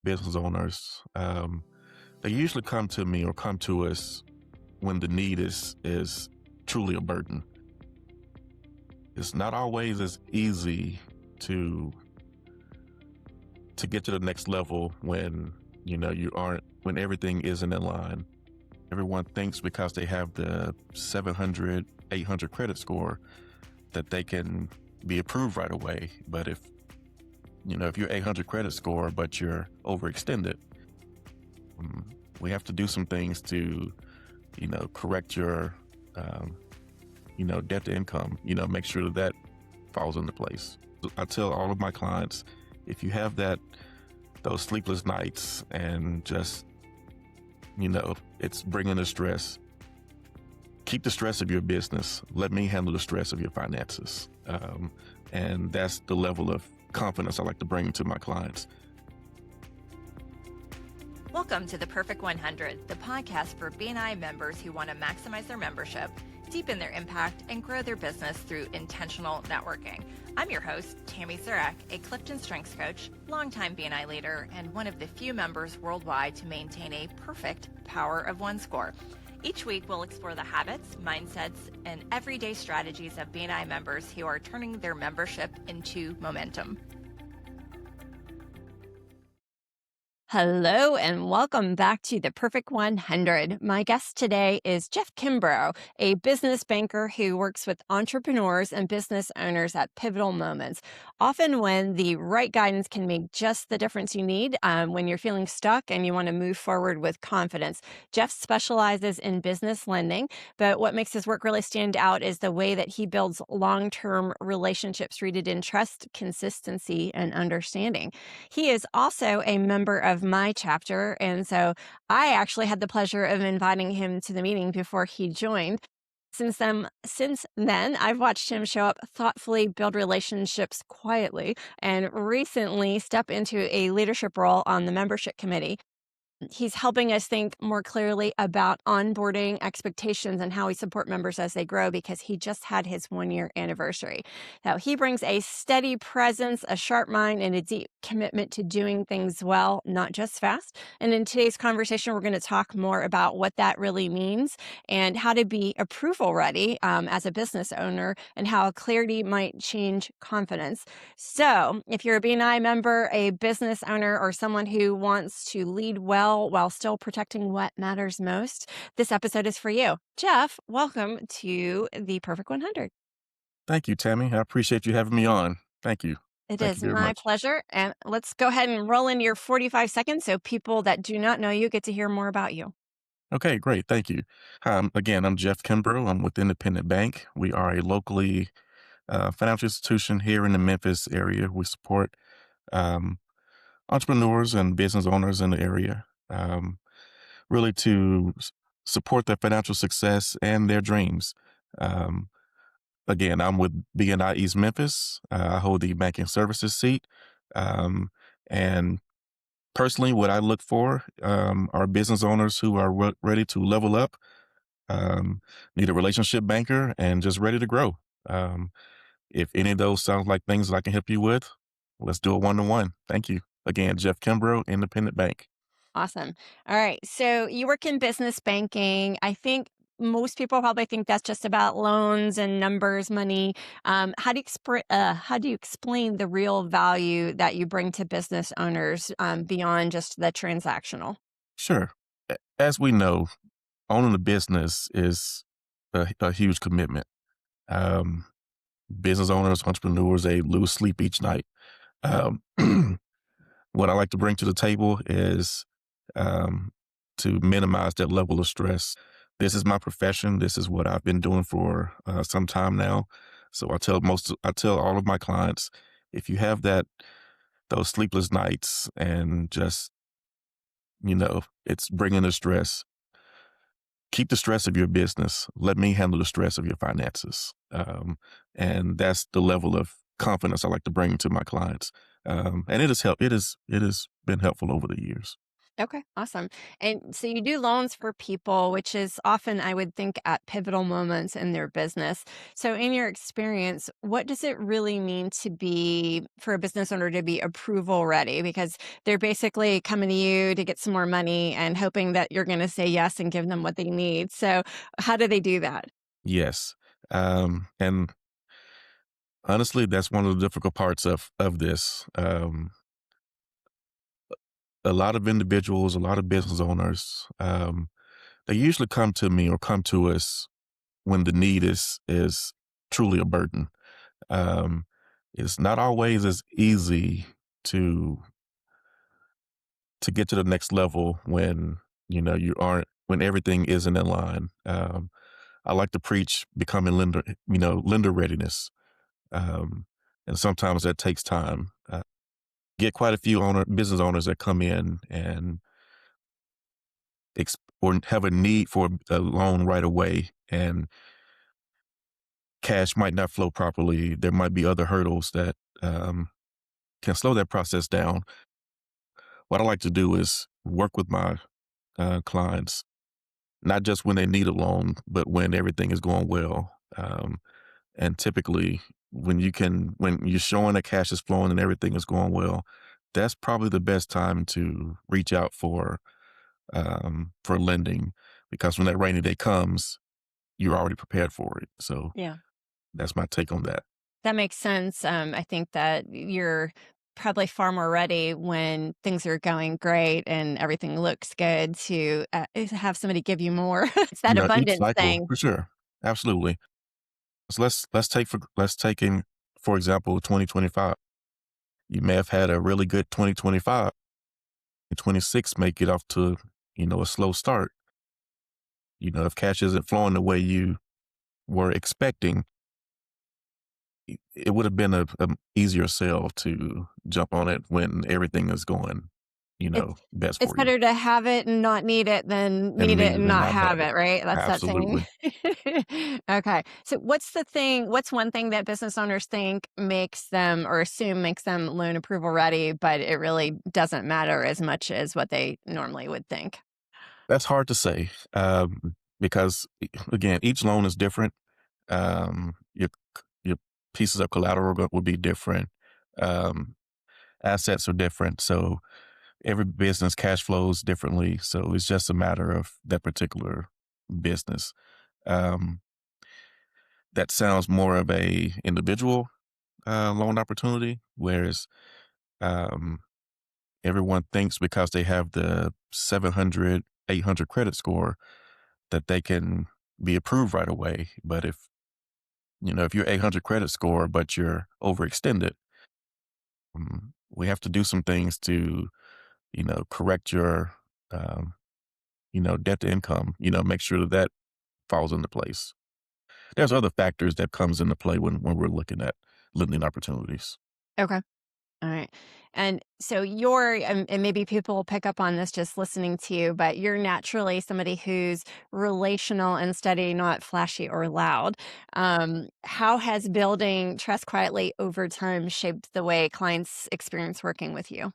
business owners, they usually come to me or come to us when the need is truly a burden. It's not always as easy to get to the next level when when everything isn't in line. Everyone thinks because they have the 700, 800 credit score that they can be approved right away. But if you're 800 credit score, but you're overextended, we have to do some things to, correct your, debt to income, make sure that falls into place. I tell all of my clients, if you have those sleepless nights and just, it's bringing the stress, keep the stress of your business. Let me handle the stress of your finances. And that's the level of confidence I like to bring to my clients. Welcome to the Perfect 100, the podcast for BNI members who want to maximize their membership, deepen their impact, and grow their business through intentional networking. I'm your host, Tammy Zurak, a CliftonStrengths coach, longtime BNI leader, and one of the few members worldwide to maintain a perfect Power of One score. Each week, we'll explore the habits, mindsets, and everyday strategies of BNI members who are turning their membership into momentum. Hello and welcome back to the Perfect 100. My guest today is Jeff Kimbro, a business banker who works with entrepreneurs and business owners at pivotal moments, often when the right guidance can make just the difference you need when you're feeling stuck and you want to move forward with confidence. Jeff specializes in business lending, but what makes his work really stand out is the way that he builds long-term relationships rooted in trust, consistency, and understanding. He is also a member of my chapter, and so I actually had the pleasure of inviting him to the meeting before he joined. Since then, I've watched him show up thoughtfully, build relationships quietly, and recently step into a leadership role on the membership committee. He's helping us think more clearly about onboarding expectations and how we support members as they grow, because he just had his 1-year anniversary. Now, he brings a steady presence, a sharp mind, and a deep commitment to doing things well, not just fast. And in today's conversation, we're going to talk more about what that really means and how to be approval ready as a business owner, and how clarity might change confidence. So if you're a BNI member, a business owner, or someone who wants to lead well while still protecting what matters most, this episode is for you. Jeff, welcome to the Perfect 100. Thank you, Tammy. I appreciate you having me on. Thank you. It Thank is you very my much. pleasure. And let's go ahead and roll in your 45 seconds so people that do not know you get to hear more about you. Okay, great. Thank you. Again, I'm Jeff Kimbro. I'm with Independent Bank. We are a locally financial institution here in the Memphis area. We support um, entrepreneurs and business owners in the area, really to support their financial success and their dreams. Um, Again, I'm with BNI East Memphis. I hold the banking services seat. Um, and personally, what I look for are business owners who are ready to level up, need a relationship banker, and just ready to grow. Um, if any of those sound like things that I can help you with, let's do a one-to-one. Thank you. Again, Jeff Kimbro, Independent Bank. Awesome. All right. So you work in business banking. I think most people probably think that's just about loans and numbers, money. How do you explain the real value that you bring to business owners beyond just the transactional? Sure. As we know, owning a business is a huge commitment. Um, Business owners, entrepreneurs, they lose sleep each night. Um, what I like to bring to the table is um, to minimize that level of stress. This is my profession. This is what I've been doing for some time now. So I tell all of my clients, if you have those sleepless nights and just, it's bringing the stress, keep the stress of your business. Let me handle the stress of your finances. And that's the level of confidence I like to bring to my clients. And it has helped. It has been helpful over the years. Okay, awesome. And so you do loans for people, which is often, I would think, at pivotal moments in their business. So, in your experience, what does it really mean to be for a business owner to be approval ready? Because they're basically coming to you to get some more money and hoping that you're going to say yes and give them what they need. So, how do they do that? Yes. And honestly, that's one of the difficult parts of this. A lot of individuals, a lot of business owners, they usually come to me or come to us when the need is truly a burden. Um, it's not always as easy to to get to the next level when you aren't when everything isn't in line. I like to preach becoming lender readiness, um, and sometimes that takes time. Get quite a few business owners that come in and or have a need for a loan right away, and cash might not flow properly. There might be other hurdles that can slow that process down. What I like to do is work with my clients, not just when they need a loan, but when everything is going well. And typically, when you're showing that cash is flowing and everything is going well, that's probably the best time to reach out for lending, because when that rainy day comes, you're already prepared for it. So Yeah. that's my take on that. That makes sense. I think that you're probably far more ready when things are going great and everything looks good to have somebody give you more. It's that Each abundance cycle thing. for sure, absolutely. So let's take in for example 2025. You may have had a really good 2025. And 26 may get off to a slow start. If cash isn't flowing the way you were expecting, it would have been a easier sell to jump on it when everything is going, It's best it's for you, better to have it and not need it than and need it need it and and not not have have it, it. right? That's that saying. Absolutely. Okay. So what's one thing that business owners think makes them or assume makes them loan approval ready, but it really doesn't matter as much as what they normally would think? That's hard to say, because again, each loan is different. Your pieces of collateral will be different. Um, Assets are different, so every business cash flows differently. So it's just a matter of that particular business. Um, that sounds more of a individual loan opportunity, whereas um, everyone thinks because they have the 700, 800 credit score that they can be approved right away. But if you're 800 credit score, but you're overextended, we have to do some things to, correct your, um, debt to income, make sure that that falls into place. There's other factors that comes into play when we're looking at lending opportunities. Okay. All right. And so and maybe people will pick up on this just listening to you, but you're naturally somebody who's relational and steady, not flashy or loud. How has building trust quietly over time shaped the way clients experience working with you?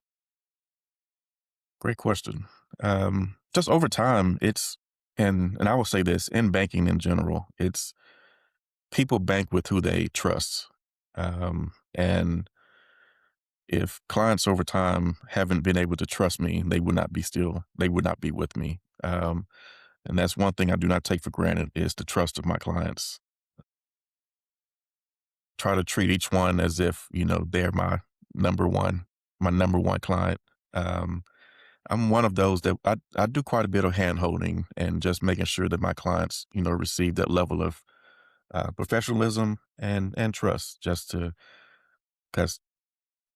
Great question. Just over time, and I will say this in banking in general, it's people bank with who they trust. And if clients over time haven't been able to trust me, they would not be with me. And that's one thing I do not take for granted is the trust of my clients. Try to treat each one as if, they're number one, my number one client. Um, I'm one of those that I do quite a bit of hand holding and just making sure that my clients, receive that level of professionalism and trust, just to because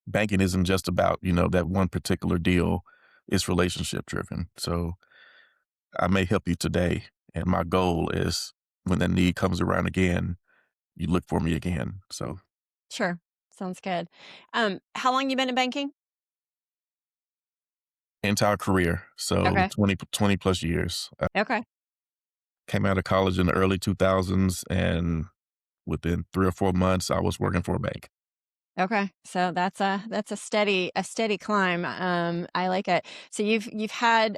banking isn't just about that one particular deal. It's relationship driven. So I may help you today, and my goal is when that need comes around again, you look for me again. So Sure. Sounds good. How long you been in banking? entire career, so Okay. 20 plus years. Okay. Came out of college in the early 2000s, and within 3 or 4 months, I was working for a bank. Okay, so that's a steady climb. I like it. So you've had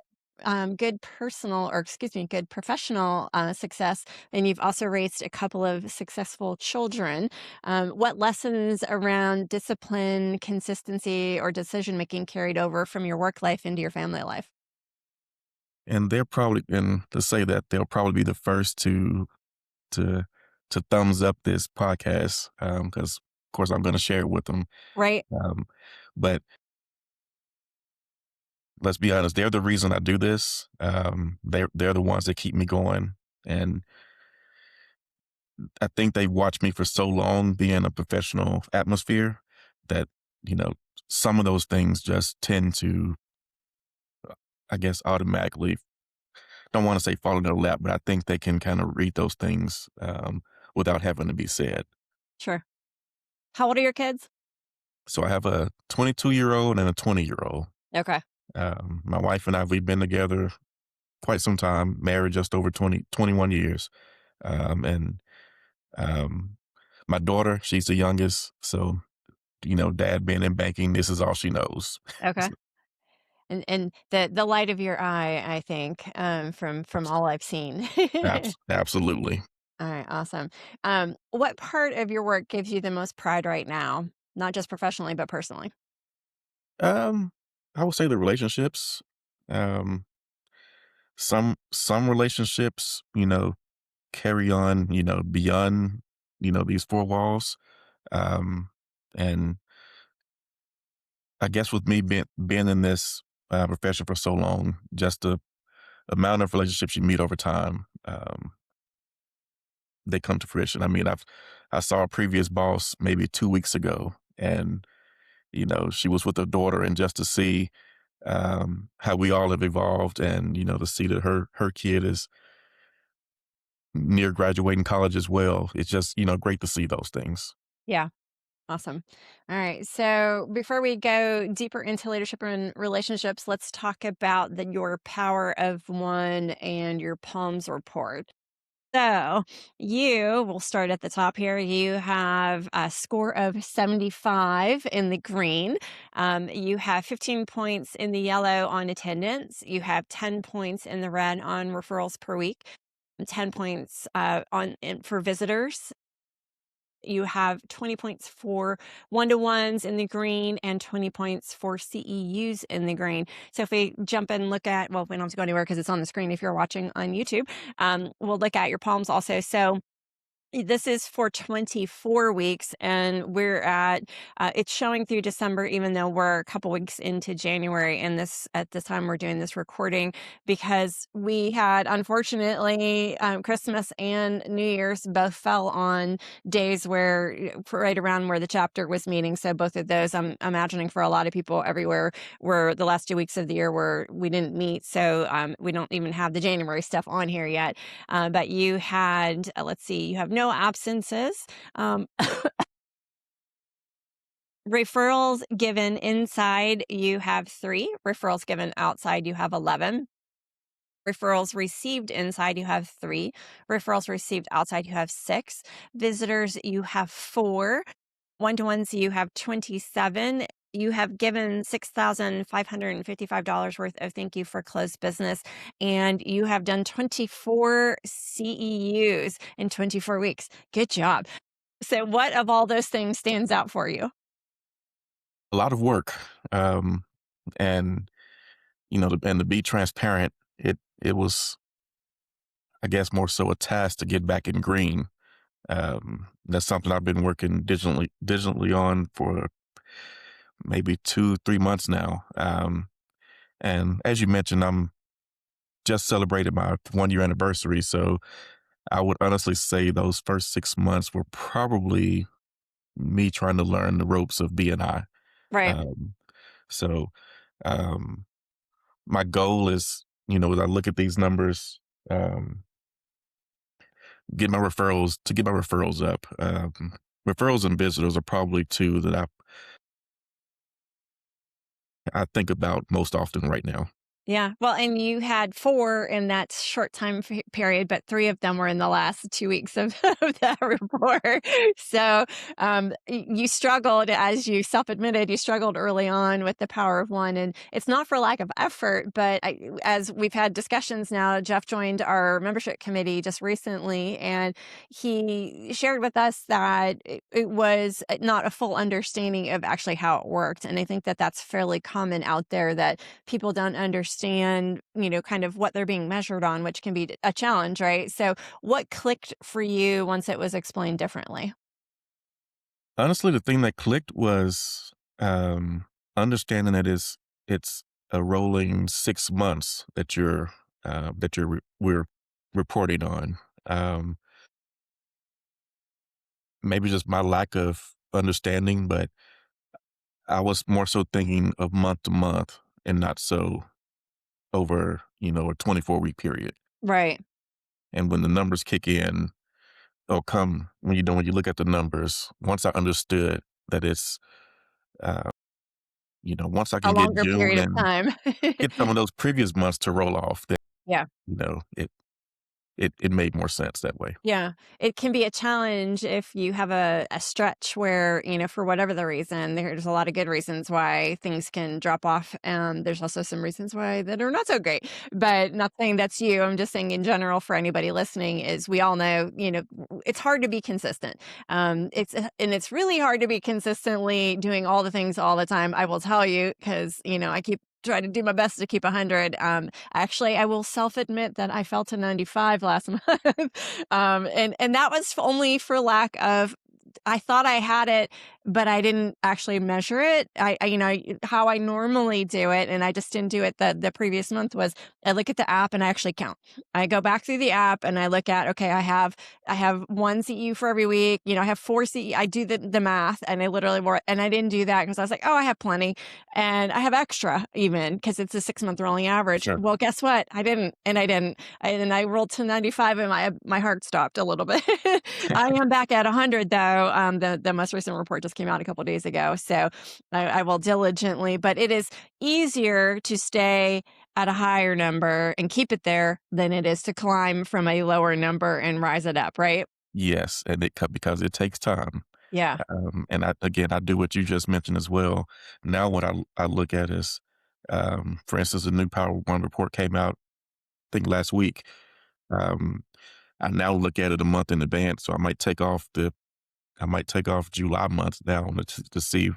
good personal, or excuse me, good professional success, and you've also raised a couple of successful children. What lessons around discipline, consistency, or decision making carried over from your work life into your family life? And they're probably, and to say that they'll probably be the first to thumbs up this podcast, because of course I'm going to share it with them. Right? Um, but let's be honest, they're the reason I do this. They're the ones that keep me going, and I think they watched me for so long be in a professional atmosphere that, you know, some of those things just tend to, I guess, automatically, don't want to say fall in their lap, but I think they can kind of read those things without having to be said. Sure. How old are your kids? So I have a 22-year-old and a 20-year-old. Okay. My wife and I, we've been together quite some time, married just over 21 years. And um, my daughter, she's the youngest. So, dad being in banking, this is all she knows. Okay. And the light of your eye, I think, from all I've seen. Absolutely. All right, awesome. What part of your work gives you the most pride right now? Not just professionally, but personally. Um, I would say the relationships. Um, some relationships, carry on, beyond, these four walls. Um, and I guess with me being in this profession for so long, just the amount of relationships you meet over time, they come to fruition. I mean, I saw a previous boss maybe 2 weeks ago, and she was with her daughter, and just to see how we all have evolved, and to see that her kid is near graduating college as well. It's just great to see those things. Yeah, awesome. All right. So before we go deeper into leadership and relationships, let's talk about your power of one and your Palms report. So you will start at the top here. You have a score of 75 in the green. You have 15 points in the yellow on attendance. You have 10 points in the red on referrals per week, 10 points for visitors. You have 20 points for one-to-ones in the green and 20 points for CEUs in the green. So if we jump and look at, well, we don't have to go anywhere because it's on the screen if you're watching on YouTube. We'll look at your palms also. So this is for 24 weeks, and we're at, it's showing through December, even though we're a couple weeks into January. And this, at this time, we're doing this recording because we had, unfortunately, Christmas and New Year's both fell on days where, right around where the chapter was meeting. So both of those, I'm imagining for a lot of people everywhere, were the last 2 weeks of the year where we didn't meet. So we don't even have the January stuff on here yet. But you had, let's see, you have no absences. Um, referrals given inside, you have 3. Referrals given outside, you have 11. Referrals received inside, you have 3. Referrals received outside, you have 6. Visitors, you have 4. One-to-ones, you have 27. You have given $6,555 worth of thank you for closed business, and you have done 24 CEUs in 24 weeks. Good job. So what of all those things stands out for you? A lot of work, and to be transparent, it was, I guess, more so a task to get back in green. That's something I've been working digitally on for maybe 2-3 months now. And as you mentioned, I'm just celebrated my 1 year anniversary. So I would honestly say those first 6 months were probably me trying to learn the ropes of BNI. Right. Um, so um, my goal is, as I look at these numbers, um, get my referrals up. Referrals and visitors are probably two that I think about most often right now. Yeah. Well, and you had 4 in that short time period, but 3 of them were in the last 2 weeks of of that report. So, you struggled, as you self-admitted, you struggled early on with the power of 1, and it's not for lack of effort, but as we've had discussions now, Jeff joined our membership committee just recently, and he shared with us that it was not a full understanding of actually how it worked, and I think that that's fairly common out there, that people don't understand, kind of what they're being measured on, which can be a challenge, right? So, what clicked for you once it was explained differently? Honestly, the thing that clicked was, understanding that it's a rolling 6 months that we're reporting on. Um, Maybe just my lack of understanding, but I was more so thinking of month to month and not so over, a 24-week period. Right. And when the numbers kick in, or come when you look at the numbers, once I understood that it's, uh, once I A can get longer June period of and time. get some of those previous months to roll off, then, Yeah. it made more sense that way. Yeah, it can be a challenge if you have a stretch where, for whatever the reason, there's a lot of good reasons why things can drop off. There's also some reasons why that are not so great, but not saying that's you. I'm just saying in general for anybody listening is we all know, it's hard to be consistent. And it's really hard to be consistently doing all the things all the time. I will tell you, because, I keep try to do my best to keep 100. Actually, I will self admit that I fell to 95 last month. And that was only for lack of, I thought I had it, but I didn't actually measure it. How I normally do it, and I just didn't do it the previous month, was I look at the app and I actually count. I go back through the app and I look at, okay, I have 1 CE for every week. I have 4 CE. I do the math, and I literally were, and I didn't do that because I was like, oh, I have plenty, and I have extra even because it's a 6-month rolling average. Sure. Well, guess what? I didn't, and I didn't, and I rolled to 95, and my heart stopped a little bit. I am back at 100 though. The most recent report just came out a couple days ago, so I will diligently. But it is easier to stay at a higher number and keep it there than it is to climb from a lower number and rise it up, right? Yes, and because it takes time. Yeah, And I do what you just mentioned as well. Now what I look at is, for instance, the new Power One report came out, I think last week. Um, I now look at it a month in advance, so I might take off July month now to see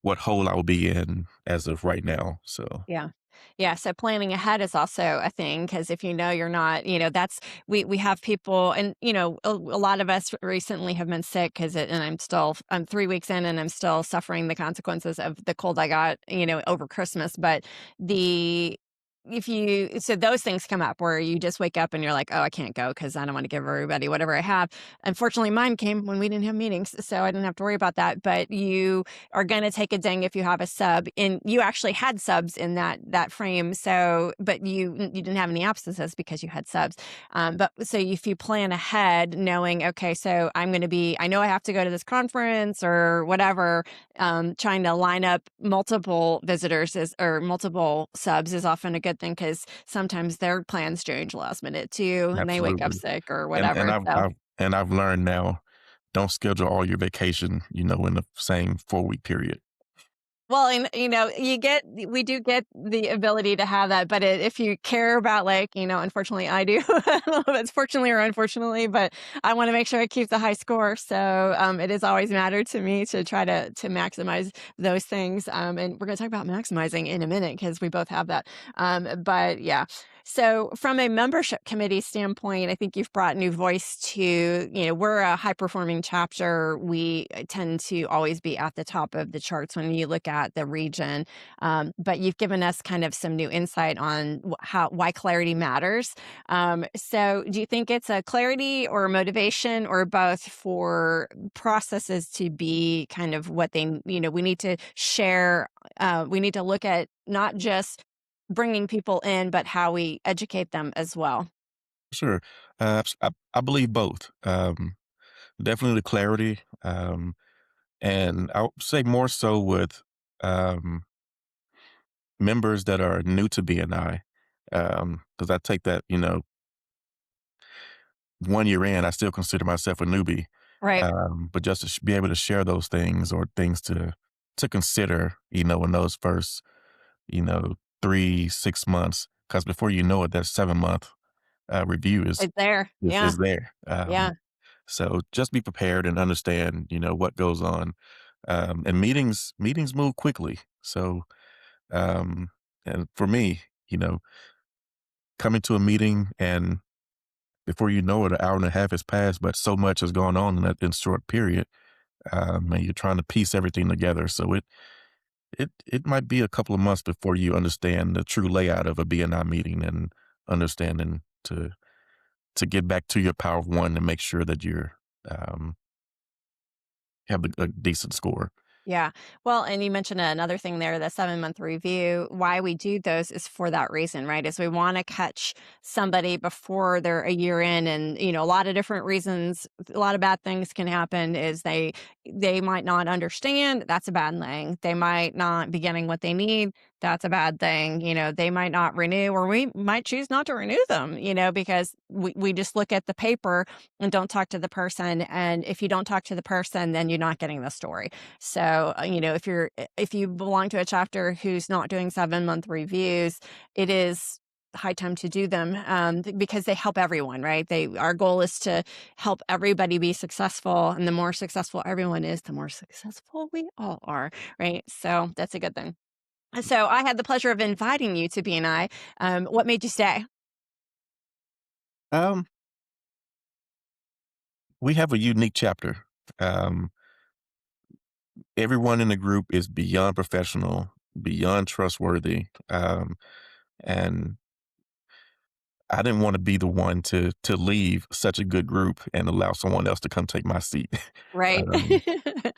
what hole I will be in as of right now. So yeah. Yeah, so planning ahead is also a thing, because if you're not, that's, we have people, and a lot of us recently have been sick, and I'm 3 weeks in and I'm still suffering the consequences of the cold I got, over Christmas. But the if you so those things come up where you just wake up and you're like, oh, I can't go because I don't want to give everybody whatever I have. Unfortunately, mine came when we didn't have meetings, so I didn't have to worry about that. But you are going to take a ding if you have a sub, and you actually had subs in that frame. So, but you didn't have any absences because you had subs. But so if you plan ahead, knowing, okay, so I know I have to go to this conference or whatever. Trying to line up multiple visitors or multiple subs is often a good thing, because sometimes their plans change last minute too, and they wake up absolutely. sick or And whatever. I've So. I've and I've learned now, don't schedule all your vacation, in the same 4-week period. Well, and we do get the ability to have that, but if you care about, like, unfortunately I do, I don't know if it's fortunately or unfortunately, but I want to make sure I keep the high score. So it has always mattered to me to try to maximize those things. And we're going to talk about maximizing in a minute because we both have that. But yeah. So, from a membership committee standpoint, I think you've brought new voice to, we're a high performing chapter. We tend to always be at the top of the charts when you look at the region. But you've given us kind of some new insight on why clarity matters. So, do you think it's a clarity or motivation or both for processes to be kind of what we need to share? We need to look at not just bringing people in, but how we educate them as well. Sure. I believe both. Definitely the clarity, and I would say more so with, um, members that are new to BNI, because I take that, 1 year in, I still consider myself a newbie. Right. But just to be able to share those things or things to consider, in those first, you know, 3, 6 months, because before you know it, that 7 month review is It's there. is, Yeah. is there. Yeah. So just be prepared and understand, what goes on. And meetings move quickly. So and for me, coming to a meeting and before you know it, an hour and a half has passed, but so much has gone on in that short period, and you're trying to piece everything together. So it might be a couple of months before you understand the true layout of a BNI meeting and understanding to get back to your power of one and make sure that you're um, have a decent score. Yeah. Well, and you mentioned another thing there, the 7-month review. Why we do those is for that reason, right? Is we want to catch somebody before they're a year in, and a lot of different reasons, a lot of bad things can happen. Is they might not understand. That's a bad thing. They might not be getting what they need. That's a bad thing. They might not renew, or we might choose not to renew them. Because we just look at the paper and don't talk to the person. And if you don't talk to the person, then you're not getting the story. So, if you belong to a chapter who's not doing 7-month reviews, it is high time to do them, because they help everyone, right? Our goal is to help everybody be successful, and the more successful everyone is, the more successful we all are, right? So that's a good thing. So I had the pleasure of inviting you to BNI. What made you stay? Um, we have a unique chapter. Um, Everyone in the group is beyond professional, beyond trustworthy, and I didn't want to be the one to leave such a good group and allow someone else to come take my seat. Right.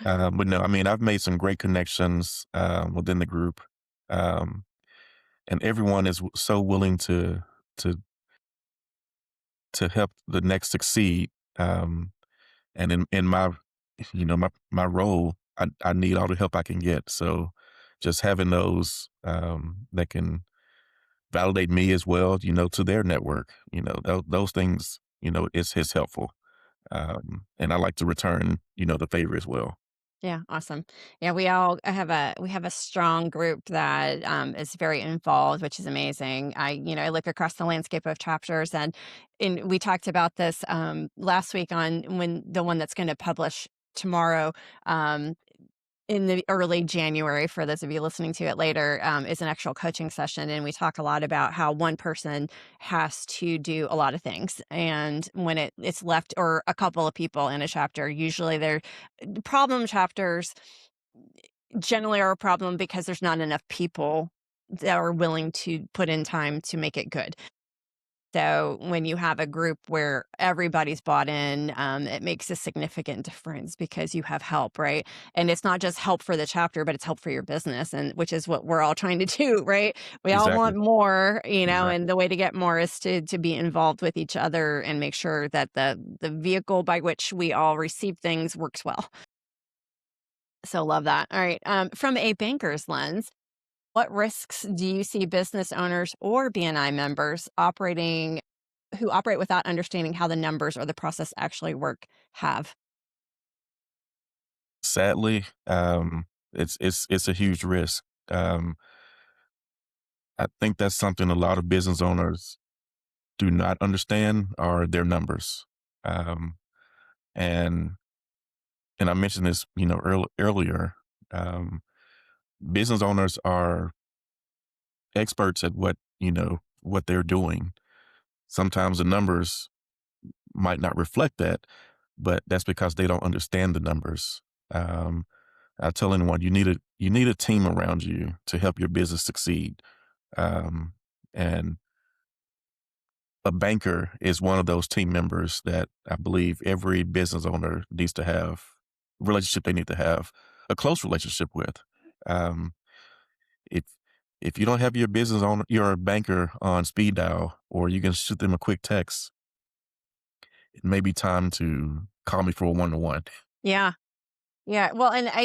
um, but no, I mean I've made some great connections within the group, um, and everyone is so willing to to help the next succeed. And in my my role, I need all the help I can get. So just having those that can validate me as well, to their network, those things, is helpful. And I like to return, the favor as well. Yeah, awesome. Yeah, we have a strong group that is very involved, which is amazing. I look across the landscape of chapters, and we talked about this last week on when the one that's going to publish tomorrow. In the early January, for those of you listening to it later, is an actual coaching session. And we talk a lot about how one person has to do a lot of things. And when it's left, or a couple of people in a chapter, usually they're problem chapters generally are a problem because there's not enough people that are willing to put in time to make it good. So when you have a group where everybody's bought in, it makes a significant difference because you have help, right? And it's not just help for the chapter, but it's help for your business, and which is what we're all trying to do, right? We all Exactly. want more, and Exactly. the way to get more is to be involved with each other and make sure that the vehicle by which we all receive things works well. So love that. All right. From a banker's lens, what risks do you see business owners or BNI members who operate without understanding how the numbers or the process actually work have? Sadly, it's a huge risk. I think that's something a lot of business owners do not understand are their numbers. Um, and and I mentioned this, earlier. Um, Business owners are experts at what they're doing. Sometimes the numbers might not reflect that, but that's because they don't understand the numbers. Um, I tell anyone you need a team around you to help your business succeed. Um, and a banker is one of those team members that I believe every business owner needs to have relationship they need to have a close relationship with. Um, if if you don't have your business owner, your banker on speed dial, or you can shoot them a quick text, it may be time to call me for a one to one. Yeah. Yeah, well, and I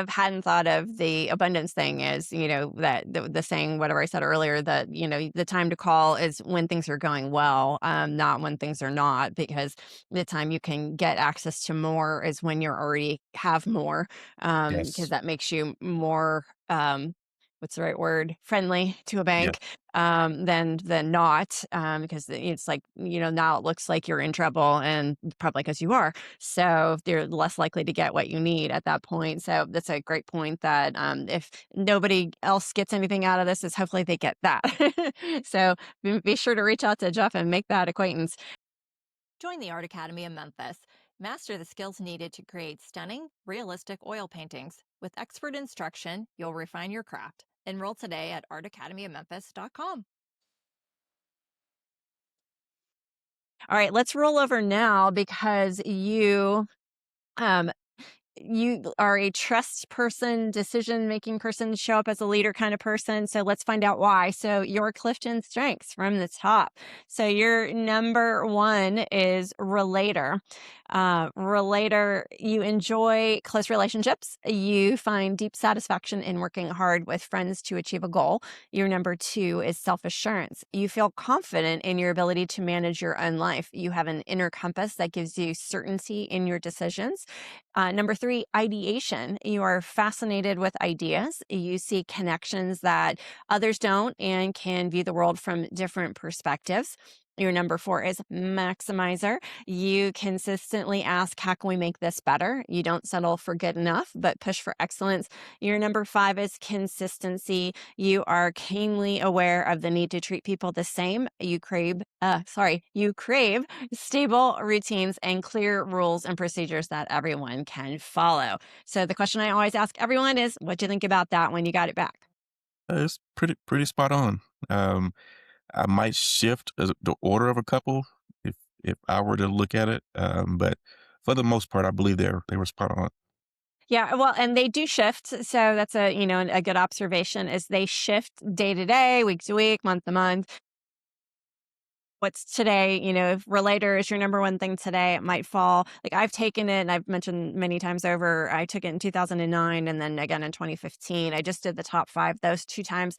hadn't thought of the abundance thing as, that the saying, whatever I said earlier, that, the time to call is when things are going well, not when things are not, because the time you can get access to more is when you already have more, because Yes. that makes you more, what's the right word, friendly to a Yeah. bank, than not, because it's like, now it looks like you're in trouble, and probably because you are. So they're less likely to get what you need at that point. So that's a great point that, if nobody else gets anything out of this, is hopefully they get that. So be sure to reach out to Jeff and make that acquaintance. Join the Art Academy in Memphis. Master the skills needed to create stunning, realistic oil paintings. With expert instruction, you'll refine your craft. Enroll today at artacademyofmemphis.com. All right, let's roll over now because um, you are a trust person, decision making person, show up as a leader kind of person. So let's find out why. So, your Clifton strengths from the top. So, your number one is relator. Relator, you enjoy close relationships. You find deep satisfaction in working hard with friends to achieve a goal. Your number two is self assurance. You feel confident in your ability to manage your own life. You have an inner compass that gives you certainty in your decisions. Number three, ideation. You are fascinated with ideas. You see connections that others don't and can view the world from different perspectives. Your number four is maximizer. You consistently ask, how can we make this better? You don't settle for good enough, but push for excellence. Your number five is consistency. You are keenly aware of the need to treat people the same. You crave stable routines and clear rules and procedures that everyone can follow. So the question I always ask everyone is, what do you think about that when you got it back? It's pretty spot on. Um, I might shift the order of a couple if I were to look at it, but for the most part, I believe they were spot on. Yeah, well, and they do shift. So that's a good observation is they shift day to day, week to week, month to month. What's today, if relator is your number one thing today, it might fall. Like, I've taken it and I've mentioned many times over. I took it in 2009 and then again in 2015. I just did the top five those two times.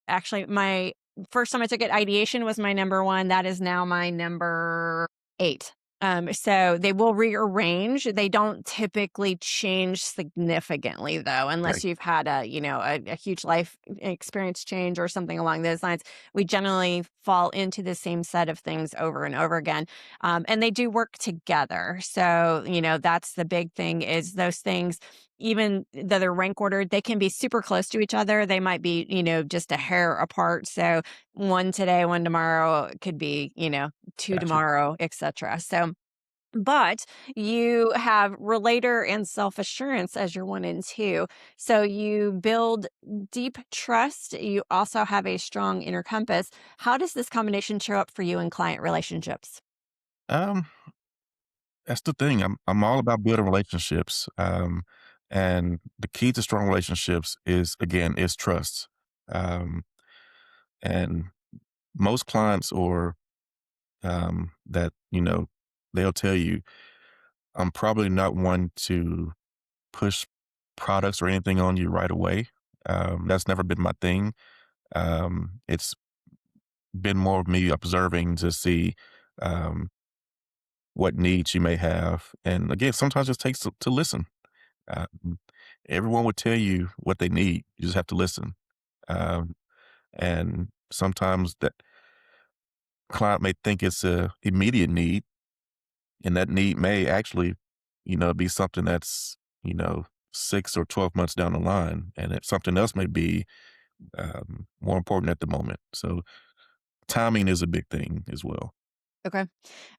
Actually, my first time I took it, ideation was my number one. That is now my number eight. So they will rearrange. They don't typically change significantly, though, unless Right. you've had a huge life experience change or something along those lines. We generally fall into the same set of things over and over again, and they do work together. So that's the big thing is those things, even though they're rank ordered, they can be super close to each other. They might be, just a hair apart. So one today, one tomorrow, could be, two Gotcha. tomorrow, etc. So, but you have relator and self assurance as your one and two. So you build deep trust. You also have a strong inner compass. How does this combination show up for you in client relationships? Um, that's the thing. I'm all about building relationships. And the key to strong relationships is again is trust. Um, and most clients or that they'll tell you I'm probably not one to push products or anything on you right away. That's never been my thing. It's been more of me observing to see um, what needs you may have. And again, sometimes it just takes to listen. Uh, Everyone would tell you what they need. You just have to listen. Um, and sometimes that client may think it's a immediate need, and that need may actually, be something that's, 6 or 12 months down the line, and if something else may be more important at the moment. So timing is a big thing as well. Okay.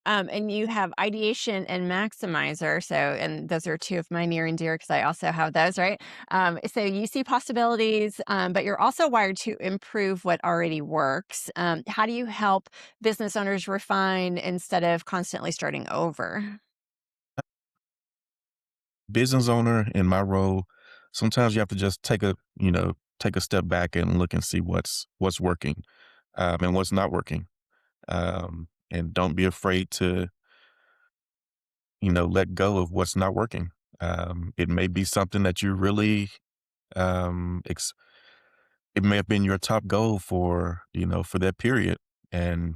And you have ideation and maximizer. So, and those are two of my near and dear because I also have those, right? So you see possibilities, but you're also wired to improve what already works. How do you help business owners refine instead of constantly starting over? Business owner in my role, sometimes you have to just take a step back and look and see what's working and what's not working. And don't be afraid to let go of what's not working. It may be something that you really, um, ex- it may have been your top goal for, for that period. And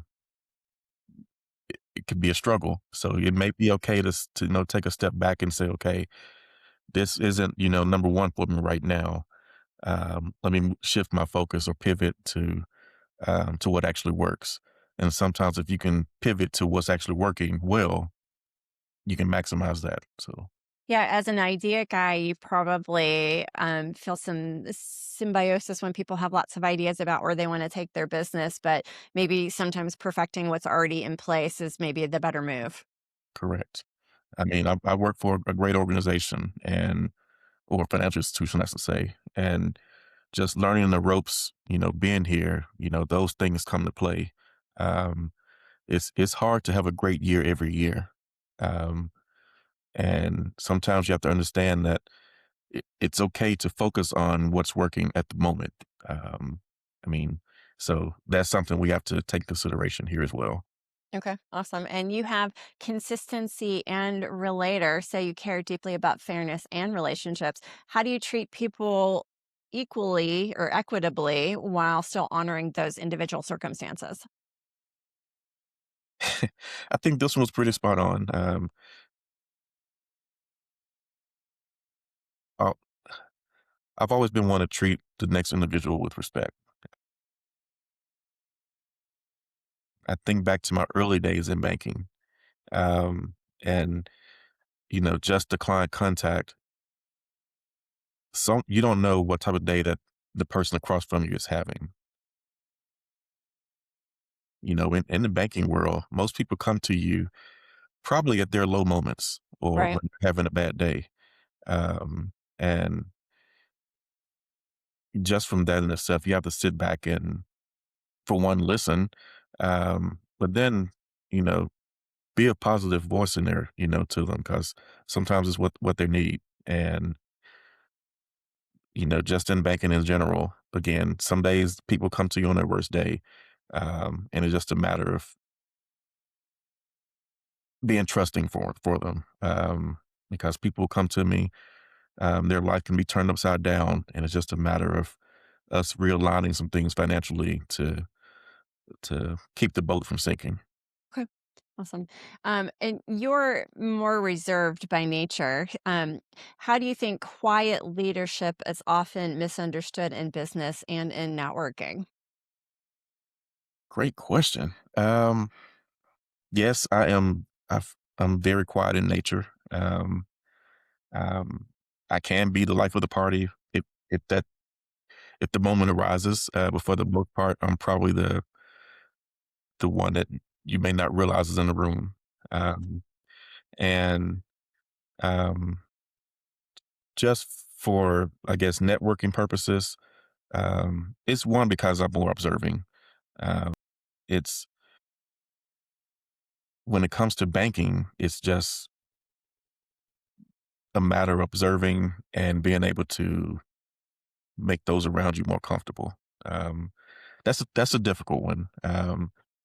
it could be a struggle. So it may be okay to, take a step back and say, okay, this isn't, number one for me right now. Let me shift my focus or pivot to what actually works. And sometimes if you can pivot to what's actually working well, you can maximize that. So Yeah, as an idea guy, you probably feel some symbiosis when people have lots of ideas about where they want to take their business, but maybe sometimes perfecting what's already in place is maybe the better move. correct. I mean, I work for a great organization or financial institution, I should say, and just learning the ropes, being here, those things come to play. Um, it's hard to have a great year every year, um, and sometimes you have to understand that it's okay to focus on what's working at the moment. Um, I mean, so that's something we have to take consideration here as well. Okay, awesome. And you have consistency and relator, so you care deeply about fairness and relationships. How do you treat people equally or equitably while still honoring those individual circumstances? I think this one was pretty spot on. I- I've always been one to treat the next individual with respect. I think back to my early days in banking, and just the client contact. So you don't know what type of day that the person across from you is having. In the banking world, most people come to you probably at their low moments or Right. when they're having a bad day. And just from that in itself, you have to sit back and, for one, listen, but then, you know, be a positive voice in there, to them because sometimes it's what they need. And, just in banking in general, again, some days people come to you on their worst day. And it's just a matter of being trusting for them. Because people come to me, their life can be turned upside down, and it's just a matter of us realigning some things financially to keep the boat from sinking. Okay. Awesome. And you're more reserved by nature. How do you think quiet leadership is often misunderstood in business and in networking? Great question. Yes, I'm very quiet in nature. Um, I can be the life of the party if that if the moment arises. But for the most part, I'm probably the one that you may not realize is in the room. Um, and um, just for, I guess, networking purposes, it's one because I'm more observing. Um, it's when it comes to banking, it's just a matter of observing and being able to make those around you more comfortable. Um, that's a difficult one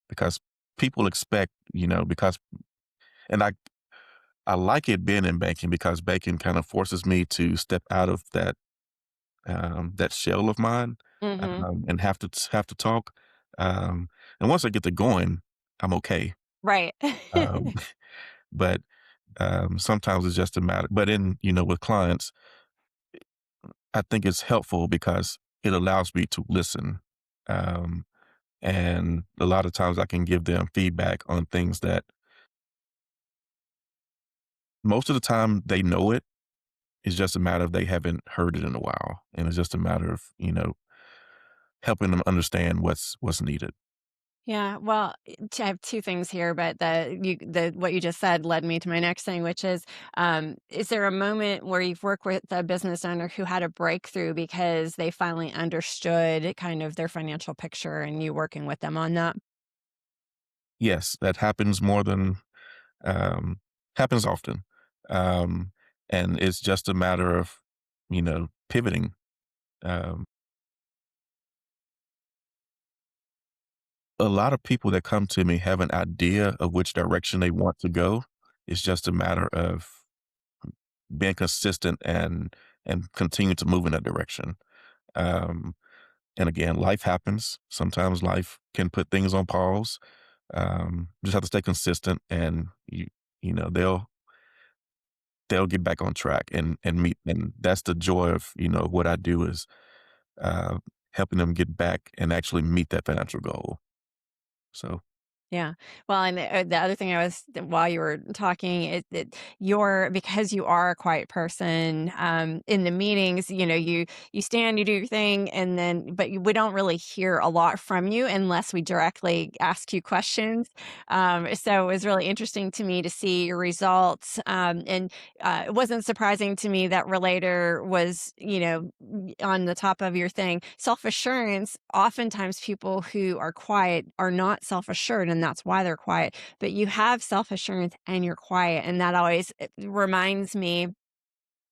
because people expect, because and I like it being in banking because banking kind of forces me to step out of that shell of mine, Hmm. and have to talk. Um, and once I get to going, I'm okay. Right. Um, but sometimes it's just a matter. But with clients, I think it's helpful because it allows me to listen. Um, and a lot of times I can give them feedback on things that most of the time they know it. It's just a matter of they haven't heard it in a while. And it's just a matter of, helping them understand what's needed. Yeah, well, I have 2 things here, but the what you just said led me to my next thing, which is there a moment where you've worked with a business owner who had a breakthrough because they finally understood kind of their financial picture and you working with them on that? Yes, that happens more than um, happens often. Um, and it's just a matter of, pivoting. Um, a lot of people that come to me have an idea of which direction they want to go. It's just a matter of being consistent and continue to move in that direction. Um, and again, life happens. Sometimes life can put things on pause. Just have to stay consistent, and you know they'll get back on track and meet. And that's the joy of what I do is uh, helping them get back and actually meet that financial goal. So Yeah. Well, and the other thing I was while you were talking, you're because you are a quiet person in the meetings. You stand, you do your thing, and then we don't really hear a lot from you unless we directly ask you questions. So it was really interesting to me to see your results, and it wasn't surprising to me that Relator was on the top of your thing. Self assurance. Oftentimes, people who are quiet are not self assured, and that's why they're quiet. But you have self assurance and you're quiet. And that always reminds me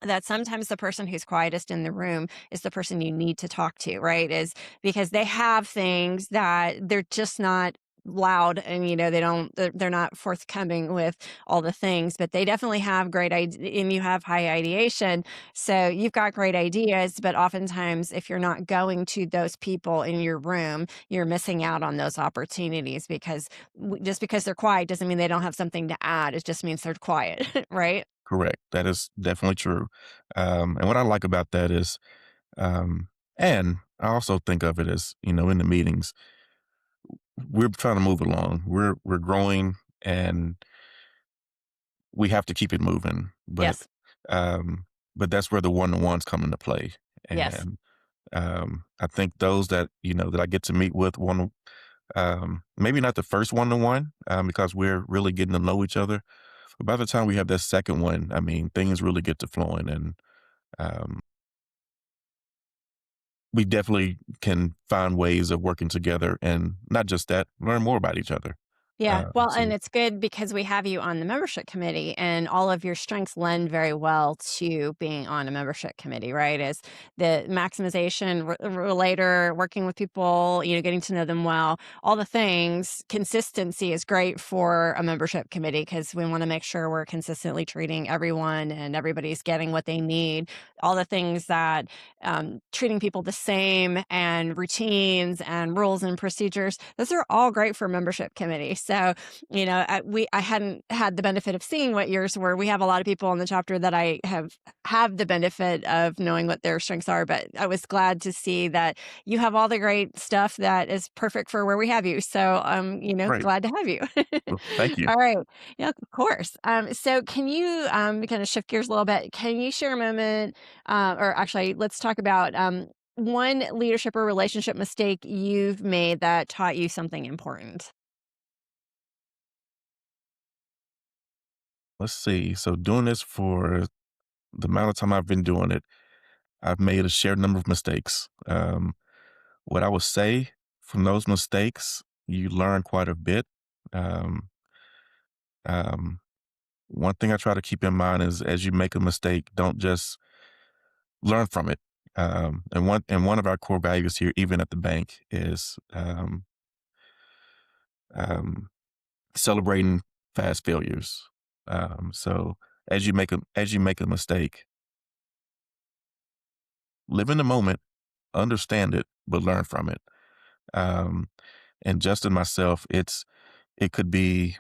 that sometimes the person who's quietest in the room is the person you need to talk to, right? Is because they have things that they're just not loud, and they're not forthcoming with all the things, but they definitely have and you have high ideation, so you've got great ideas. But oftentimes if you're not going to those people in your room, you're missing out on those opportunities, because just because they're quiet doesn't mean they don't have something to add. It just means they're quiet. Right. correct, that is definitely true. And what I like about that is, um, and I also think of it as in the meetings, we're trying to move along. We're growing, and we have to keep it moving. But Yes. um, but that's where the one on ones come into play. Yes. And I think those that that I get to meet with maybe not the first one to one, because we're really getting to know each other. But by the time we have that second one, I mean things really get to flowing, and um, we definitely can find ways of working together, and not just that, learn more about each other. Yeah. Well, So and it's good because we have you on the membership committee, and all of your strengths lend very well to being on a membership committee, right? Is the maximization, relator, working with people, getting to know them well, all the things. Consistency is great for a membership committee because we want to make sure we're consistently treating everyone and everybody's getting what they need. All the things that treating people the same, and routines and rules and procedures, those are all great for membership committee. So, I hadn't had the benefit of seeing what yours were. We have a lot of people in the chapter that I have the benefit of knowing what their strengths are, but I was glad to see that you have all the great stuff that is perfect for where we have you. So, great. glad to have you. Well, thank you. All right. Yeah, of course. So can you kind of shift gears a little bit? Can you share a moment, or actually, let's talk about one leadership or relationship mistake you've made that taught you something important? Let's see. So doing this for the amount of time I've been doing it, I've made a shared number of mistakes. What I would say from those mistakes, you learn quite a bit. Um, um, One thing I try to keep in mind is as you make a mistake, don't just learn from it. And one of our core values here, even at the bank, is um, celebrating fast failures. So as you make a mistake, live in the moment, understand it, but learn from it. Um, and just in myself, it could be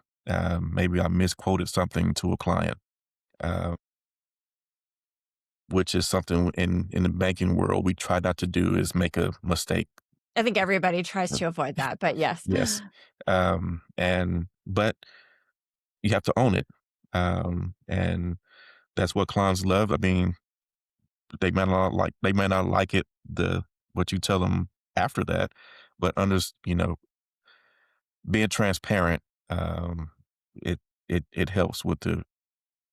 maybe I misquoted something to a client, uh, which is something in the banking world we try not to do is make a mistake. I think everybody tries Uh, to avoid that, but yes. Yes, and but you have to own it, and that's what clients love. I mean, they may not like it what you tell them after that, but being transparent, it it helps with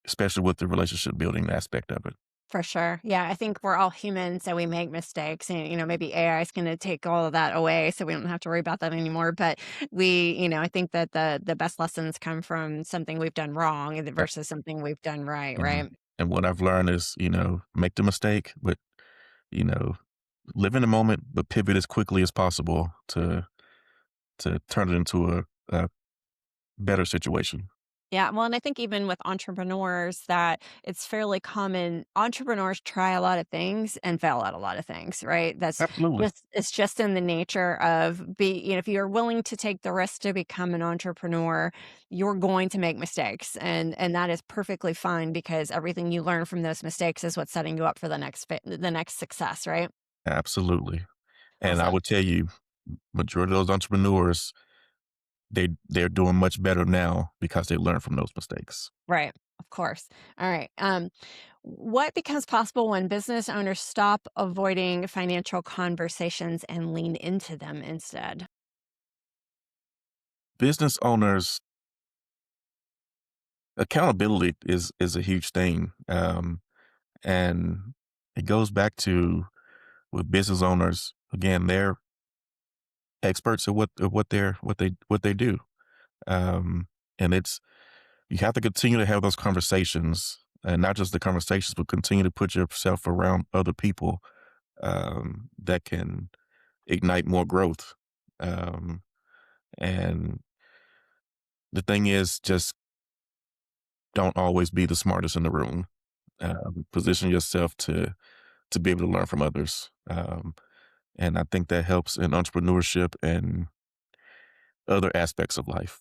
especially with the relationship building aspect of it. For sure. Yeah, I think we're all human, so we make mistakes, and maybe AI is going to take all of that away, so we don't have to worry about that anymore. But I think that the best lessons come from something we've done wrong Yeah, versus something we've done right. and Right. and what I've learned is, make the mistake, but you know, live in the moment, but pivot as quickly as possible to turn it into a better situation. Yeah, well, and I think even with entrepreneurs that it's fairly common. Entrepreneurs try a lot of things and fail at a lot of things, right? That's Absolutely. just it's just in the nature of if you're willing to take the risk to become an entrepreneur, you're going to make mistakes, and that is perfectly fine because everything you learn from those mistakes is what's setting you up for the next success, right? Absolutely. And I Awesome. would tell you, majority of those entrepreneurs, they're doing much better now because they learned from those mistakes. Right. Of course. All right. What becomes possible when business owners stop avoiding financial conversations and lean into them instead? Business owners, accountability is a huge thing. And it goes back to with business owners, again, they're experts at what they do. Um, and it's you have to continue to have those conversations, and not just the conversations, but continue to put yourself around other people that can ignite more growth. Um, and the thing is, just don't always be the smartest in the room. Position yourself to be able to learn from others. And I think that helps in entrepreneurship and other aspects of life.